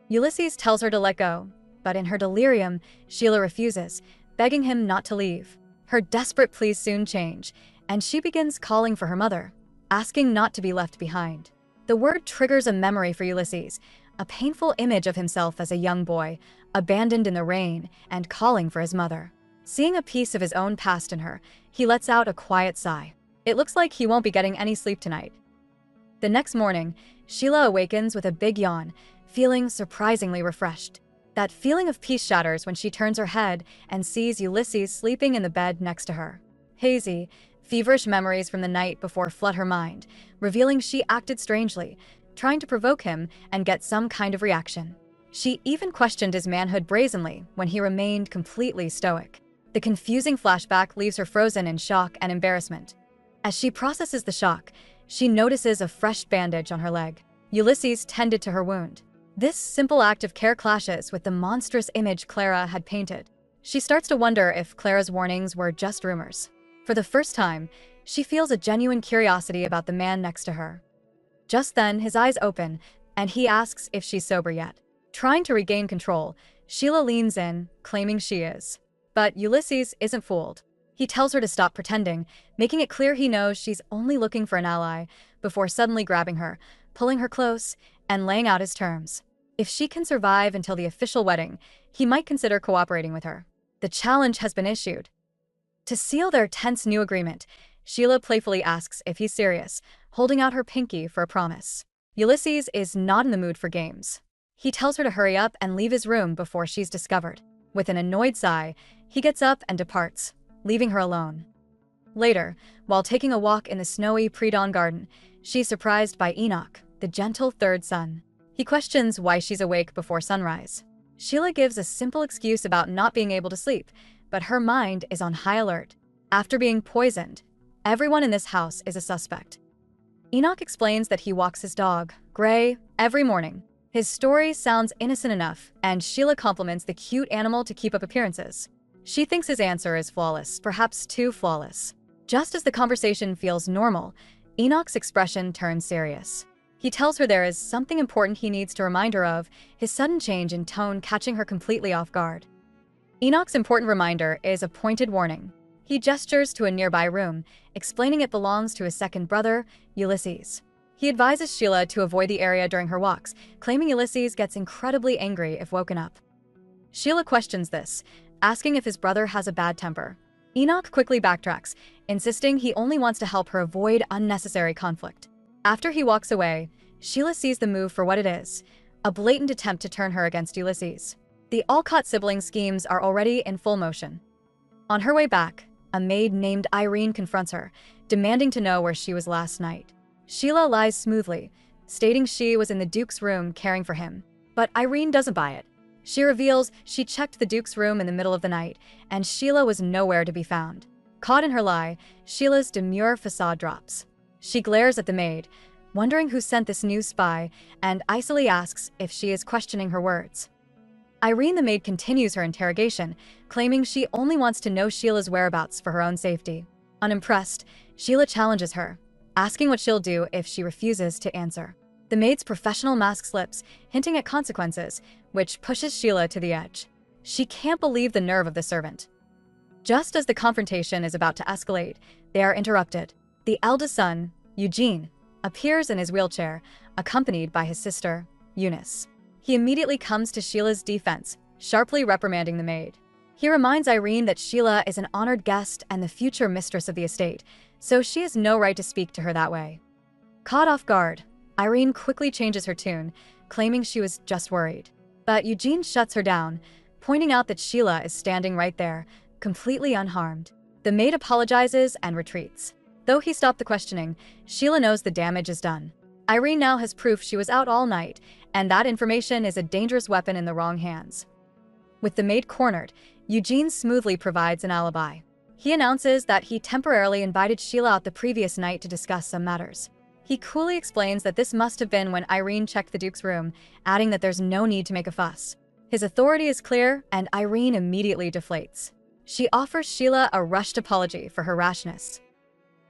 Ulysses tells her to let go, but in her delirium, Sheila refuses, begging him not to leave. Her desperate pleas soon change, and she begins calling for her mother, asking not to be left behind. The word triggers a memory for Ulysses, a painful image of himself as a young boy, abandoned in the rain and calling for his mother. Seeing a piece of his own past in her, he lets out a quiet sigh. It looks like he won't be getting any sleep tonight. The next morning, Sheila awakens with a big yawn, feeling surprisingly refreshed. That feeling of peace shatters when she turns her head and sees Ulysses sleeping in the bed next to her. Hazy, feverish memories from the night before flood her mind, revealing she acted strangely, trying to provoke him and get some kind of reaction. She even questioned his manhood brazenly when he remained completely stoic. The confusing flashback leaves her frozen in shock and embarrassment. As she processes the shock, she notices a fresh bandage on her leg. Ulysses tended to her wound. This simple act of care clashes with the monstrous image Clara had painted. She starts to wonder if Clara's warnings were just rumors. For the first time, she feels a genuine curiosity about the man next to her. Just then, his eyes open, and he asks if she's sober yet. Trying to regain control, Sheila leans in, claiming she is. But Ulysses isn't fooled. He tells her to stop pretending, making it clear he knows she's only looking for an ally, before suddenly grabbing her, pulling her close, and laying out his terms. If she can survive until the official wedding, he might consider cooperating with her. The challenge has been issued. To seal their tense new agreement, Sheila playfully asks if he's serious, holding out her pinky for a promise. Ulysses is not in the mood for games. He tells her to hurry up and leave his room before she's discovered. With an annoyed sigh, he gets up and departs, leaving her alone. Later, while taking a walk in the snowy pre-dawn garden, she's surprised by Enoch, the gentle third son. He questions why she's awake before sunrise. Sheila gives a simple excuse about not being able to sleep, but her mind is on high alert. After being poisoned, everyone in this house is a suspect. Enoch explains that he walks his dog, Gray, every morning. His story sounds innocent enough, and Sheila compliments the cute animal to keep up appearances. She thinks his answer is flawless, perhaps too flawless. Just as the conversation feels normal, Enoch's expression turns serious. He tells her there is something important he needs to remind her of, his sudden change in tone catching her completely off guard. Enoch's important reminder is a pointed warning. He gestures to a nearby room, explaining it belongs to his second brother, Ulysses. He advises Sheila to avoid the area during her walks, claiming Ulysses gets incredibly angry if woken up. Sheila questions this, asking if his brother has a bad temper. Enoch quickly backtracks, insisting he only wants to help her avoid unnecessary conflict. After he walks away, Sheila sees the move for what it is, a blatant attempt to turn her against Ulysses. The Alcott sibling schemes are already in full motion. On her way back, a maid named Irene confronts her, demanding to know where she was last night. Sheila lies smoothly, stating she was in the Duke's room caring for him. But Irene doesn't buy it. She reveals she checked the Duke's room in the middle of the night, and Sheila was nowhere to be found. Caught in her lie, Sheila's demure facade drops. She glares at the maid, wondering who sent this new spy, and icily asks if she is questioning her words. Irene the maid continues her interrogation, claiming she only wants to know Sheila's whereabouts for her own safety. Unimpressed, Sheila challenges her, asking what she'll do if she refuses to answer. The maid's professional mask slips, hinting at consequences, which pushes Sheila to the edge. She can't believe the nerve of the servant. Just as the confrontation is about to escalate, they are interrupted. The eldest son, Eugene, appears in his wheelchair, accompanied by his sister, Eunice. He immediately comes to Sheila's defense, sharply reprimanding the maid. He reminds Irene that Sheila is an honored guest and the future mistress of the estate, so she has no right to speak to her that way. Caught off guard, Irene quickly changes her tune, claiming she was just worried. But Eugene shuts her down, pointing out that Sheila is standing right there, completely unharmed. The maid apologizes and retreats. Though he stopped the questioning, Sheila knows the damage is done. Irene now has proof she was out all night, and that information is a dangerous weapon in the wrong hands. With the maid cornered, Eugene smoothly provides an alibi. He announces that he temporarily invited Sheila out the previous night to discuss some matters. He coolly explains that this must have been when Irene checked the Duke's room, adding that there's no need to make a fuss. His authority is clear, and Irene immediately deflates. She offers Sheila a rushed apology for her rashness.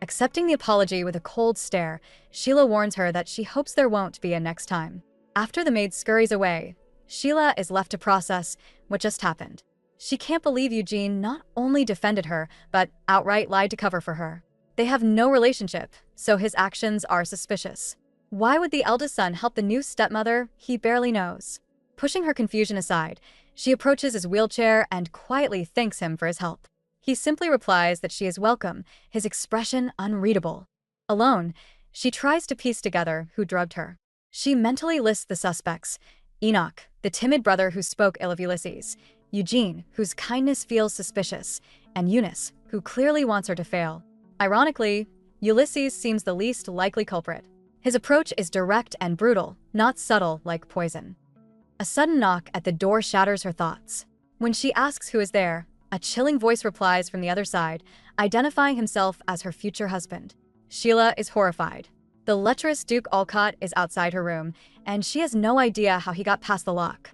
Accepting the apology with a cold stare, Sheila warns her that she hopes there won't be a next time. After the maid scurries away, Sheila is left to process what just happened. She can't believe Eugene not only defended her, but outright lied to cover for her. They have no relationship, so his actions are suspicious. Why would the eldest son help the new stepmother he barely knows? Pushing her confusion aside, she approaches his wheelchair and quietly thanks him for his help. He simply replies that she is welcome, his expression unreadable. Alone, she tries to piece together who drugged her. She mentally lists the suspects: Enoch, the timid brother who spoke ill of Ulysses; Eugene, whose kindness feels suspicious; and Eunice, who clearly wants her to fail. Ironically, Ulysses seems the least likely culprit. His approach is direct and brutal, not subtle like poison. A sudden knock at the door shatters her thoughts. When she asks who is there, a chilling voice replies from the other side, identifying himself as her future husband. Sheila is horrified. The lecherous Duke Alcott is outside her room, and she has no idea how he got past the lock.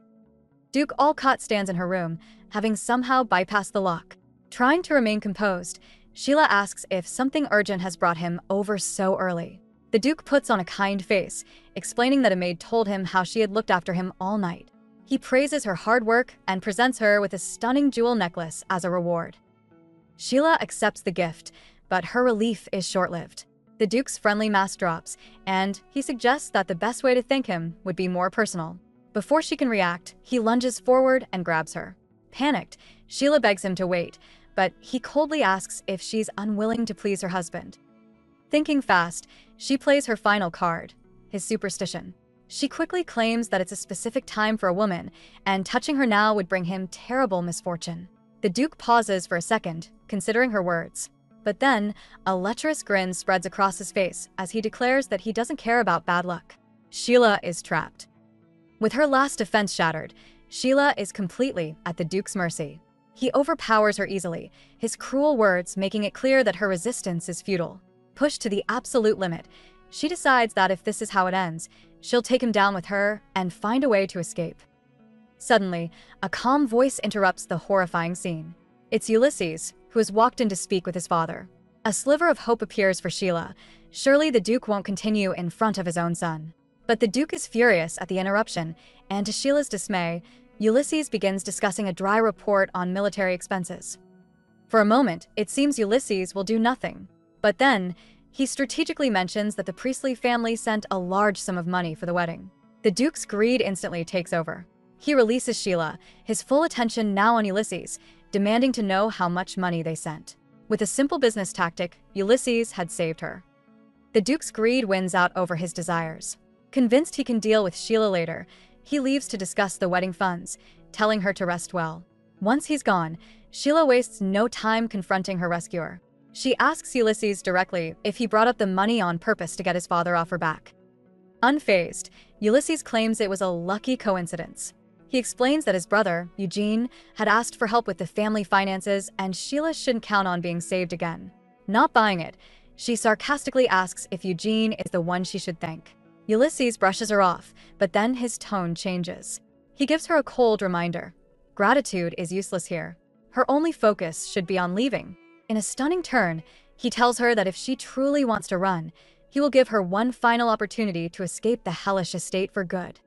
Duke Alcott stands in her room, having somehow bypassed the lock. Trying to remain composed, Sheila asks if something urgent has brought him over so early. The Duke puts on a kind face, explaining that a maid told him how she had looked after him all night. He praises her hard work and presents her with a stunning jewel necklace as a reward. Sheila accepts the gift, but her relief is short-lived. The Duke's friendly mask drops, and he suggests that the best way to thank him would be more personal. Before she can react, he lunges forward and grabs her. Panicked, Sheila begs him to wait, but he coldly asks if she's unwilling to please her husband. Thinking fast, she plays her final card, his superstition. She quickly claims that it's a specific time for a woman, and touching her now would bring him terrible misfortune. The Duke pauses for a second, considering her words. But then, a lecherous grin spreads across his face as he declares that he doesn't care about bad luck. Sheila is trapped. With her last defense shattered, Sheila is completely at the Duke's mercy. He overpowers her easily, his cruel words making it clear that her resistance is futile. Pushed to the absolute limit, she decides that if this is how it ends, she'll take him down with her and find a way to escape. Suddenly, a calm voice interrupts the horrifying scene. It's Ulysses, who has walked in to speak with his father. A sliver of hope appears for Sheila. Surely the Duke won't continue in front of his own son. But the Duke is furious at the interruption, and to Sheila's dismay, Ulysses begins discussing a dry report on military expenses. For a moment, it seems Ulysses will do nothing. But then, he strategically mentions that the Priestley family sent a large sum of money for the wedding. The Duke's greed instantly takes over. He releases Sheila, his full attention now on Ulysses, demanding to know how much money they sent. With a simple business tactic, Ulysses had saved her. The Duke's greed wins out over his desires. Convinced he can deal with Sheila later, he leaves to discuss the wedding funds, telling her to rest well. Once he's gone, Sheila wastes no time confronting her rescuer. She asks Ulysses directly if he brought up the money on purpose to get his father off her back. Unfazed, Ulysses claims it was a lucky coincidence. He explains that his brother, Eugene, had asked for help with the family finances and Sheila shouldn't count on being saved again. Not buying it, she sarcastically asks if Eugene is the one she should thank. Ulysses brushes her off, but then his tone changes. He gives her a cold reminder. Gratitude is useless here. Her only focus should be on leaving. In a stunning turn, he tells her that if she truly wants to run, he will give her one final opportunity to escape the hellish estate for good.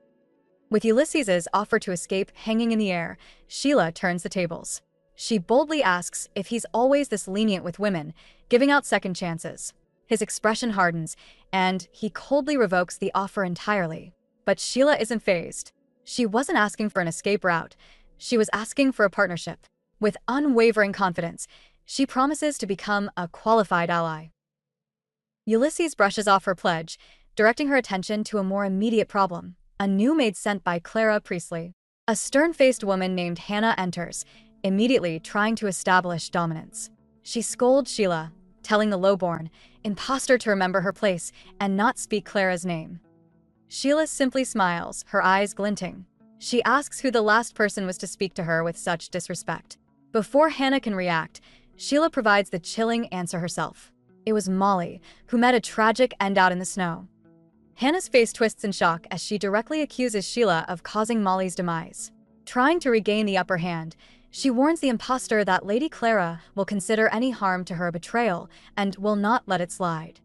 With Ulysses' offer to escape hanging in the air, Sheila turns the tables. She boldly asks if he's always this lenient with women, giving out second chances. His expression hardens, and he coldly revokes the offer entirely. But Sheila isn't fazed. She wasn't asking for an escape route. She was asking for a partnership. With unwavering confidence, she promises to become a qualified ally. Ulysses brushes off her pledge, directing her attention to a more immediate problem. A new maid sent by Clara Priestley. A stern-faced woman named Hannah enters, immediately trying to establish dominance. She scolds Sheila, telling the lowborn imposter to remember her place and not speak Clara's name. Sheila simply smiles, her eyes glinting. She asks who the last person was to speak to her with such disrespect. Before Hannah can react, Sheila provides the chilling answer herself. It was Molly, who met a tragic end out in the snow. Hannah's face twists in shock as she directly accuses Sheila of causing Molly's demise. Trying to regain the upper hand, she warns the imposter that Lady Clara will consider any harm to her a betrayal and will not let it slide.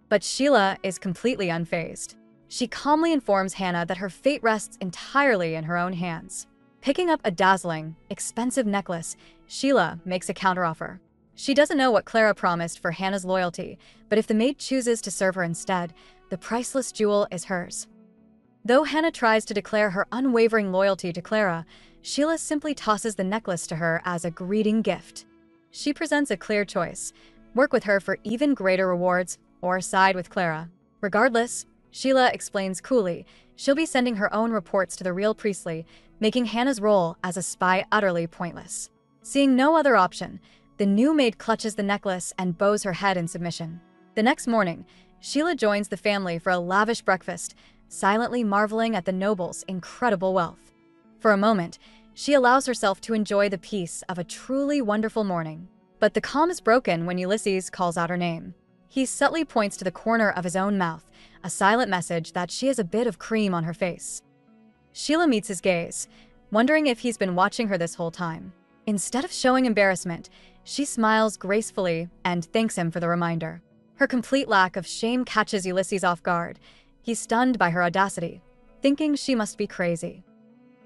But Sheila is completely unfazed. She calmly informs Hannah that her fate rests entirely in her own hands. Picking up a dazzling, expensive necklace, Sheila makes a counteroffer. She doesn't know what Clara promised for Hannah's loyalty, but if the maid chooses to serve her instead, the priceless jewel is hers. Though Hannah tries to declare her unwavering loyalty to Clara, Sheila simply tosses the necklace to her as a greeting gift. She presents a clear choice: work with her for even greater rewards, or side with Clara. Regardless, Sheila explains coolly, she'll be sending her own reports to the real Priestley, making Hannah's role as a spy utterly pointless. Seeing no other option, the new maid clutches the necklace and bows her head in submission. The next morning, Sheila joins the family for a lavish breakfast, silently marveling at the noble's incredible wealth. For a moment, she allows herself to enjoy the peace of a truly wonderful morning. But the calm is broken when Ulysses calls out her name. He subtly points to the corner of his own mouth, a silent message that she has a bit of cream on her face. Sheila meets his gaze, wondering if he's been watching her this whole time. Instead of showing embarrassment, she smiles gracefully and thanks him for the reminder. Her complete lack of shame catches Ulysses off guard. He's stunned by her audacity, thinking she must be crazy.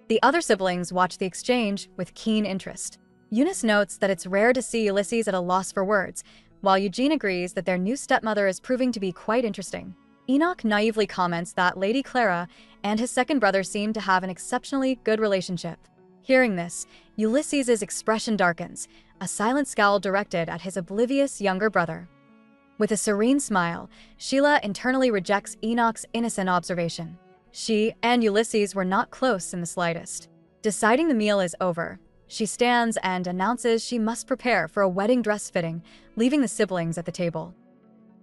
The other siblings watch the exchange with keen interest. Eunice notes that it's rare to see Ulysses at a loss for words, while Eugene agrees that their new stepmother is proving to be quite interesting. Enoch naively comments that Lady Clara and his second brother seem to have an exceptionally good relationship. Hearing this, Ulysses' expression darkens, a silent scowl directed at his oblivious younger brother. With a serene smile, Sheila internally rejects Enoch's innocent observation. She and Ulysses were not close in the slightest. Deciding the meal is over, she stands and announces she must prepare for a wedding dress fitting, leaving the siblings at the table.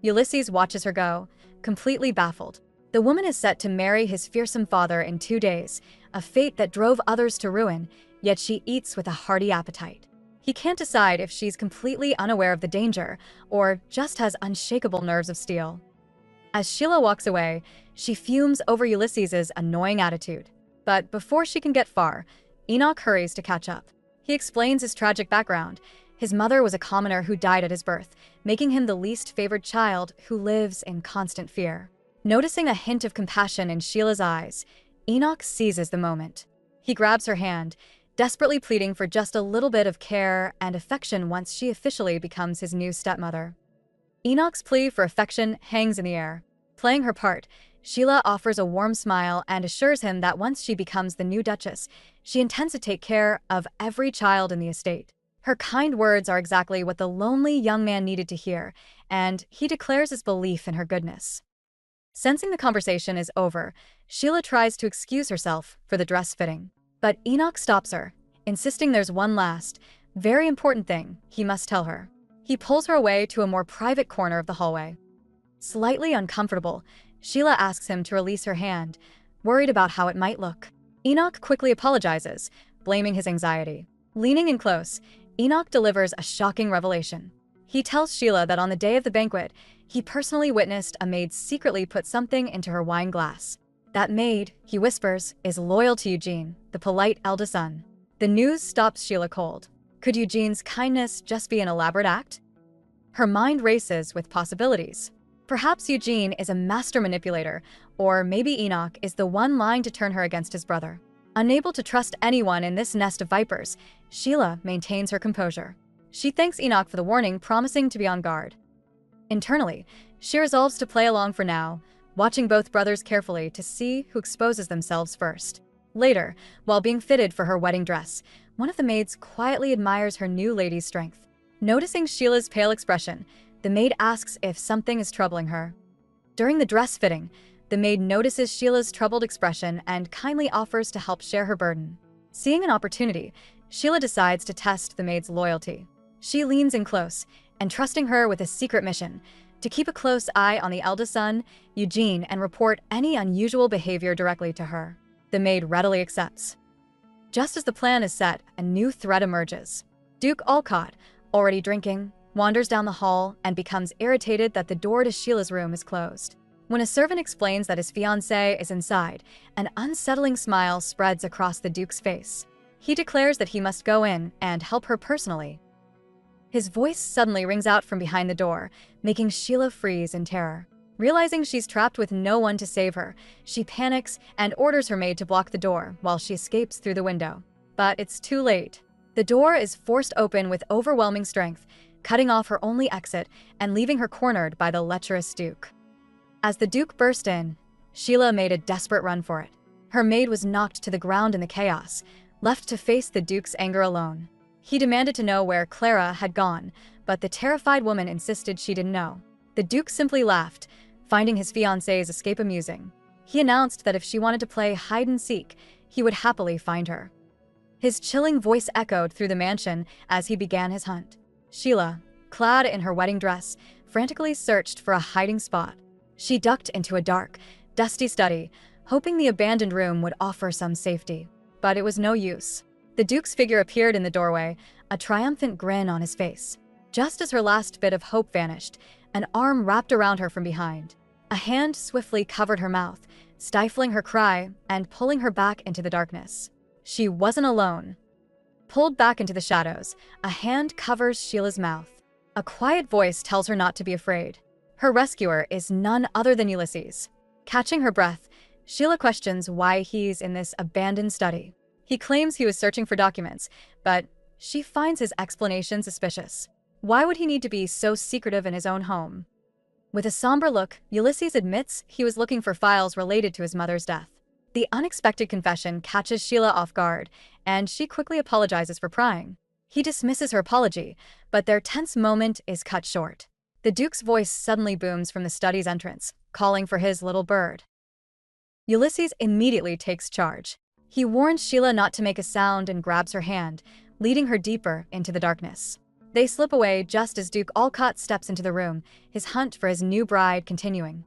Ulysses watches her go, completely baffled. The woman is set to marry his fearsome father in 2 days, a fate that drove others to ruin, yet she eats with a hearty appetite. He can't decide if she's completely unaware of the danger or just has unshakable nerves of steel. As Sheila walks away, she fumes over Ulysses's annoying attitude. But before she can get far, Enoch hurries to catch up. He explains his tragic background. His mother was a commoner who died at his birth, making him the least favored child who lives in constant fear. Noticing a hint of compassion in Sheila's eyes, Enoch seizes the moment. He grabs her hand, desperately pleading for just a little bit of care and affection once she officially becomes his new stepmother. Enoch's plea for affection hangs in the air. Playing her part, Sheila offers a warm smile and assures him that once she becomes the new duchess, she intends to take care of every child in the estate. Her kind words are exactly what the lonely young man needed to hear, and he declares his belief in her goodness. Sensing the conversation is over, Sheila tries to excuse herself for the dress fitting. But Enoch stops her, insisting there's one last, very important thing he must tell her. He pulls her away to a more private corner of the hallway. Slightly uncomfortable, Sheila asks him to release her hand, worried about how it might look. Enoch quickly apologizes, blaming his anxiety. Leaning in close, Enoch delivers a shocking revelation. He tells Sheila that on the day of the banquet, he personally witnessed a maid secretly put something into her wine glass. That maid, he whispers, is loyal to Eugene, the polite eldest son. The news stops Sheila cold. Could Eugene's kindness just be an elaborate act? Her mind races with possibilities. Perhaps Eugene is a master manipulator, or maybe Enoch is the one lying to turn her against his brother. Unable to trust anyone in this nest of vipers, Sheila maintains her composure. She thanks Enoch for the warning, promising to be on guard. Internally, she resolves to play along for now, watching both brothers carefully to see who exposes themselves first. Later, while being fitted for her wedding dress, one of the maids quietly admires her new lady's strength. Noticing Sheila's pale expression, the maid asks if something is troubling her. During the dress fitting, the maid notices Sheila's troubled expression and kindly offers to help share her burden. Seeing an opportunity, Sheila decides to test the maid's loyalty. She leans in close, entrusting her with a secret mission: to keep a close eye on the eldest son, Eugene, and report any unusual behavior directly to her. The maid readily accepts. Just as the plan is set, a new threat emerges. Duke Olcott, already drinking, wanders down the hall and becomes irritated that the door to Sheila's room is closed. When a servant explains that his fiancée is inside, an unsettling smile spreads across the Duke's face. He declares that he must go in and help her personally. His voice suddenly rings out from behind the door, making Sheila freeze in terror. Realizing she's trapped with no one to save her, she panics and orders her maid to block the door while she escapes through the window. But it's too late. The door is forced open with overwhelming strength, cutting off her only exit and leaving her cornered by the lecherous Duke. As the Duke burst in, Sheila made a desperate run for it. Her maid was knocked to the ground in the chaos, left to face the Duke's anger alone. He demanded to know where Clara had gone, but the terrified woman insisted she didn't know. The Duke simply laughed, finding his fiancée's escape amusing. He announced that if she wanted to play hide-and-seek, he would happily find her. His chilling voice echoed through the mansion as he began his hunt. Sheila, clad in her wedding dress, frantically searched for a hiding spot. She ducked into a dark, dusty study, hoping the abandoned room would offer some safety. But it was no use. The Duke's figure appeared in the doorway, a triumphant grin on his face. Just as her last bit of hope vanished, an arm wrapped around her from behind. A hand swiftly covered her mouth, stifling her cry and pulling her back into the darkness. She wasn't alone. Pulled back into the shadows, a hand covers Sheila's mouth. A quiet voice tells her not to be afraid. Her rescuer is none other than Ulysses. Catching her breath, Sheila questions why he's in this abandoned study. He claims he was searching for documents, but she finds his explanation suspicious. Why would he need to be so secretive in his own home? With a somber look, Ulysses admits he was looking for files related to his mother's death. The unexpected confession catches Sheila off guard, and she quickly apologizes for prying. He dismisses her apology, but their tense moment is cut short. The Duke's voice suddenly booms from the study's entrance, calling for his little bird. Ulysses immediately takes charge. He warns Sheila not to make a sound and grabs her hand, leading her deeper into the darkness. They slip away just as Duke Olcott steps into the room, his hunt for his new bride continuing.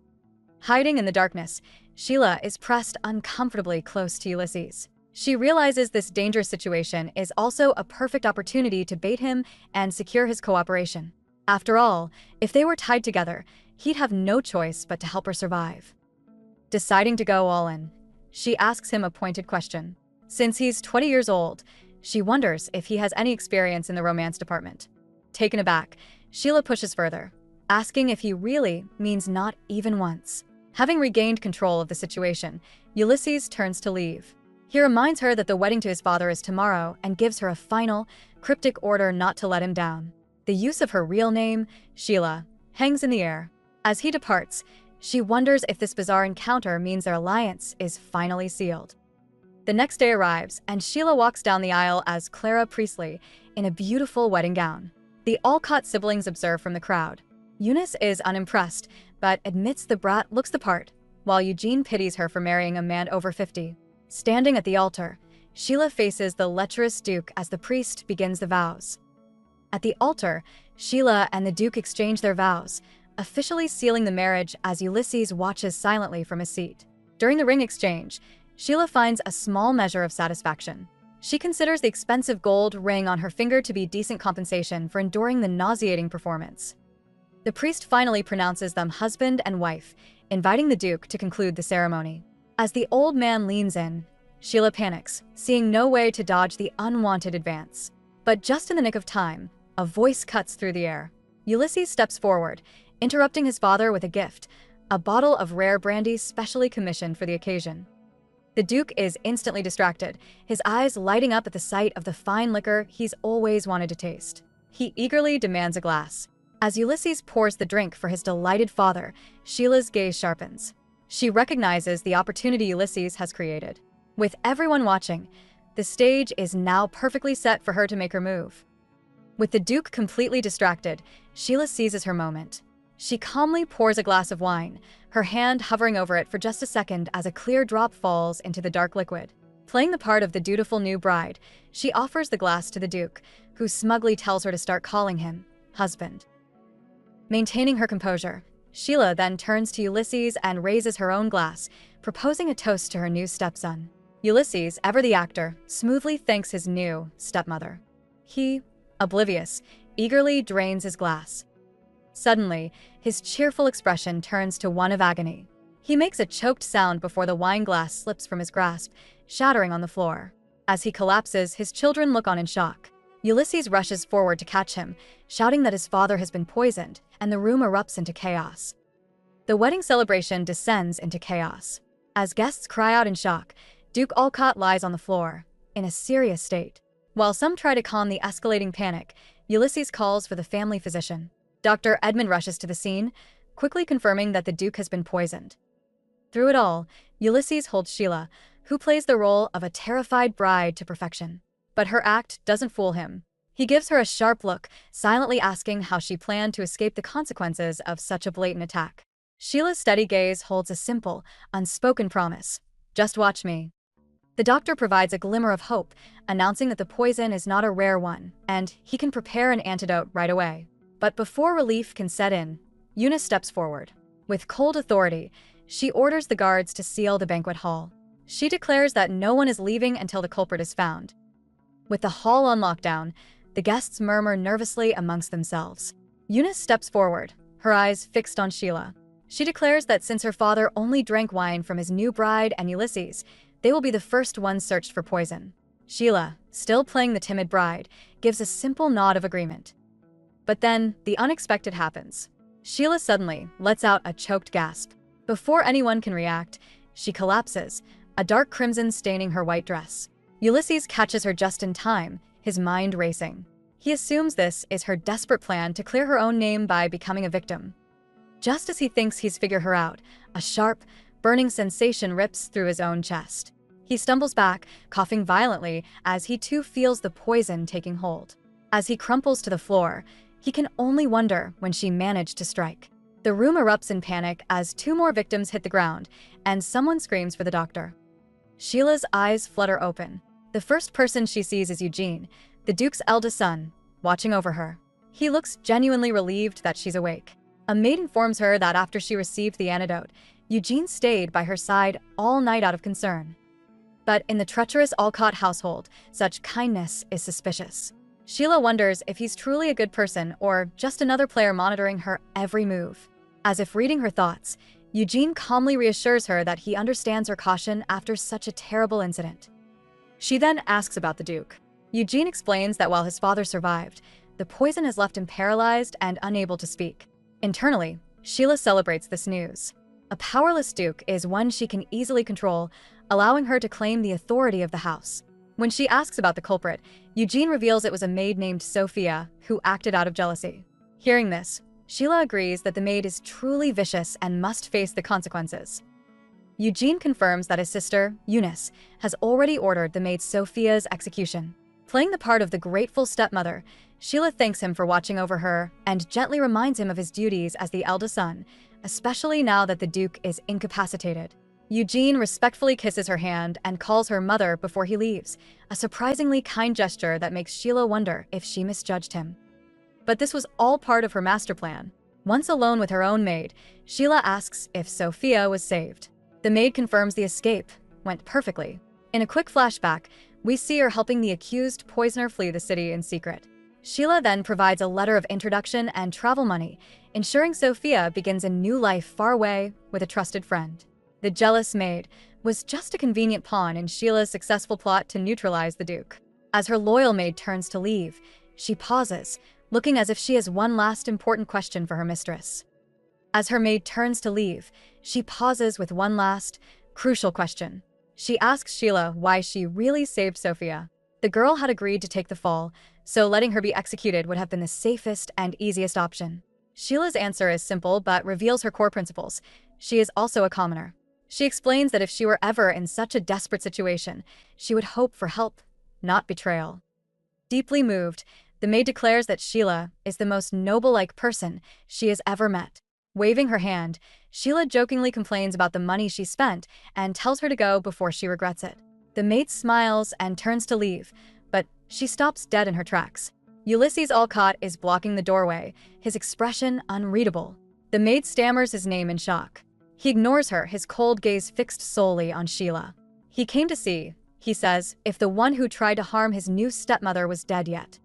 Hiding in the darkness, Sheila is pressed uncomfortably close to Ulysses. She realizes this dangerous situation is also a perfect opportunity to bait him and secure his cooperation. After all, if they were tied together, he'd have no choice but to help her survive. Deciding to go all in, she asks him a pointed question. Since he's 20 years old, she wonders if he has any experience in the romance department. Taken aback, Sheila pushes further, asking if he really means not even once. Having regained control of the situation, Ulysses turns to leave. He reminds her that the wedding to his father is tomorrow and gives her a final, cryptic order not to let him down. The use of her real name, Sheila, hangs in the air. As he departs, she wonders if this bizarre encounter means their alliance is finally sealed. The next day arrives, and Sheila walks down the aisle as Clara Priestley in a beautiful wedding gown. The Olcott siblings observe from the crowd. Eunice is unimpressed, but admits the brat looks the part, while Eugene pities her for marrying a man over 50. Standing at the altar, Sheila faces the lecherous Duke as the priest begins the vows. At the altar, Sheila and the Duke exchange their vows, officially sealing the marriage as Ulysses watches silently from his seat. During the ring exchange, Sheila finds a small measure of satisfaction. She considers the expensive gold ring on her finger to be decent compensation for enduring the nauseating performance. The priest finally pronounces them husband and wife, inviting the Duke to conclude the ceremony. As the old man leans in, Sheila panics, seeing no way to dodge the unwanted advance. But just in the nick of time, a voice cuts through the air. Ulysses steps forward, interrupting his father with a gift, a bottle of rare brandy specially commissioned for the occasion. The Duke is instantly distracted, his eyes lighting up at the sight of the fine liquor he's always wanted to taste. He eagerly demands a glass. As Ulysses pours the drink for his delighted father, Sheila's gaze sharpens. She recognizes the opportunity Ulysses has created. With everyone watching, the stage is now perfectly set for her to make her move. With the Duke completely distracted, Sheila seizes her moment. She calmly pours a glass of wine, her hand hovering over it for just a second as a clear drop falls into the dark liquid. Playing the part of the dutiful new bride, she offers the glass to the Duke, who smugly tells her to start calling him husband. Maintaining her composure, Sheila then turns to Ulysses and raises her own glass, proposing a toast to her new stepson. Ulysses, ever the actor, smoothly thanks his new stepmother. He, oblivious, eagerly drains his glass. Suddenly, his cheerful expression turns to one of agony. He makes a choked sound before the wine glass slips from his grasp, shattering on the floor. As he collapses, his children look on in shock. Ulysses rushes forward to catch him, shouting that his father has been poisoned, and the room erupts into chaos. The wedding celebration descends into chaos. As guests cry out in shock, Duke Olcott lies on the floor, in a serious state. While some try to calm the escalating panic, Ulysses calls for the family physician. Dr. Edmund rushes to the scene, quickly confirming that the Duke has been poisoned. Through it all, Ulysses holds Sheila, who plays the role of a terrified bride to perfection. But her act doesn't fool him. He gives her a sharp look, silently asking how she planned to escape the consequences of such a blatant attack. Sheila's steady gaze holds a simple, unspoken promise. Just watch me. The doctor provides a glimmer of hope, announcing that the poison is not a rare one, and he can prepare an antidote right away. But before relief can set in, Eunice steps forward. With cold authority, she orders the guards to seal the banquet hall. She declares that no one is leaving until the culprit is found. With the hall on lockdown, the guests murmur nervously amongst themselves. Eunice steps forward, her eyes fixed on Sheila. She declares that since her father only drank wine from his new bride and Ulysses, they will be the first ones searched for poison. Sheila, still playing the timid bride, gives a simple nod of agreement. But then, the unexpected happens. Sheila suddenly lets out a choked gasp. Before anyone can react, she collapses, a dark crimson staining her white dress. Ulysses catches her just in time, his mind racing. He assumes this is her desperate plan to clear her own name by becoming a victim. Just as he thinks he's figured her out, a sharp, burning sensation rips through his own chest. He stumbles back, coughing violently as he too feels the poison taking hold. As he crumples to the floor, He can only wonder when she managed to strike. The room erupts in panic as 2 more victims hit the ground, and someone screams for the doctor. Sheila's eyes flutter open. The first person she sees is Eugene, the Duke's eldest son, watching over her. He looks genuinely relieved that she's awake. A maid informs her that after she received the antidote, Eugene stayed by her side all night out of concern. But in the treacherous Alcott household, such kindness is suspicious. Sheila wonders if he's truly a good person or just another player monitoring her every move. As if reading her thoughts, Eugene calmly reassures her that he understands her caution after such a terrible incident. She then asks about the Duke. Eugene explains that while his father survived, the poison has left him paralyzed and unable to speak. Internally, Sheila celebrates this news. A powerless Duke is one she can easily control, allowing her to claim the authority of the house. When she asks about the culprit, Eugene reveals it was a maid named Sophia who acted out of jealousy. Hearing this, Sheila agrees that the maid is truly vicious and must face the consequences. Eugene confirms that his sister, Eunice, has already ordered the maid Sophia's execution. Playing the part of the grateful stepmother, Sheila thanks him for watching over her and gently reminds him of his duties as the eldest son, especially now that the Duke is incapacitated. Eugene respectfully kisses her hand and calls her mother before he leaves, a surprisingly kind gesture that makes Sheila wonder if she misjudged him. But this was all part of her master plan. Once alone with her own maid, Sheila asks if Sophia was saved. The maid confirms the escape went perfectly. In a quick flashback, we see her helping the accused poisoner flee the city in secret. Sheila then provides a letter of introduction and travel money, ensuring Sophia begins a new life far away with a trusted friend. The jealous maid was just a convenient pawn in Sheila's successful plot to neutralize the Duke. As her loyal maid turns to leave, she pauses, looking as if she has one last important question for her mistress. As her maid turns to leave, she pauses with one last, crucial question. She asks Sheila why she really saved Sophia. The girl had agreed to take the fall, so letting her be executed would have been the safest and easiest option. Sheila's answer is simple but reveals her core principles. She is also a commoner. She explains that if she were ever in such a desperate situation, she would hope for help, not betrayal. Deeply moved, the maid declares that Sheila is the most noble-like person she has ever met. Waving her hand, Sheila jokingly complains about the money she spent and tells her to go before she regrets it. The maid smiles and turns to leave, but she stops dead in her tracks. Ulysses Alcott is blocking the doorway, his expression unreadable. The maid stammers his name in shock. He ignores her, his cold gaze fixed solely on Sheila. He came to see, he says, if the one who tried to harm his new stepmother was dead yet.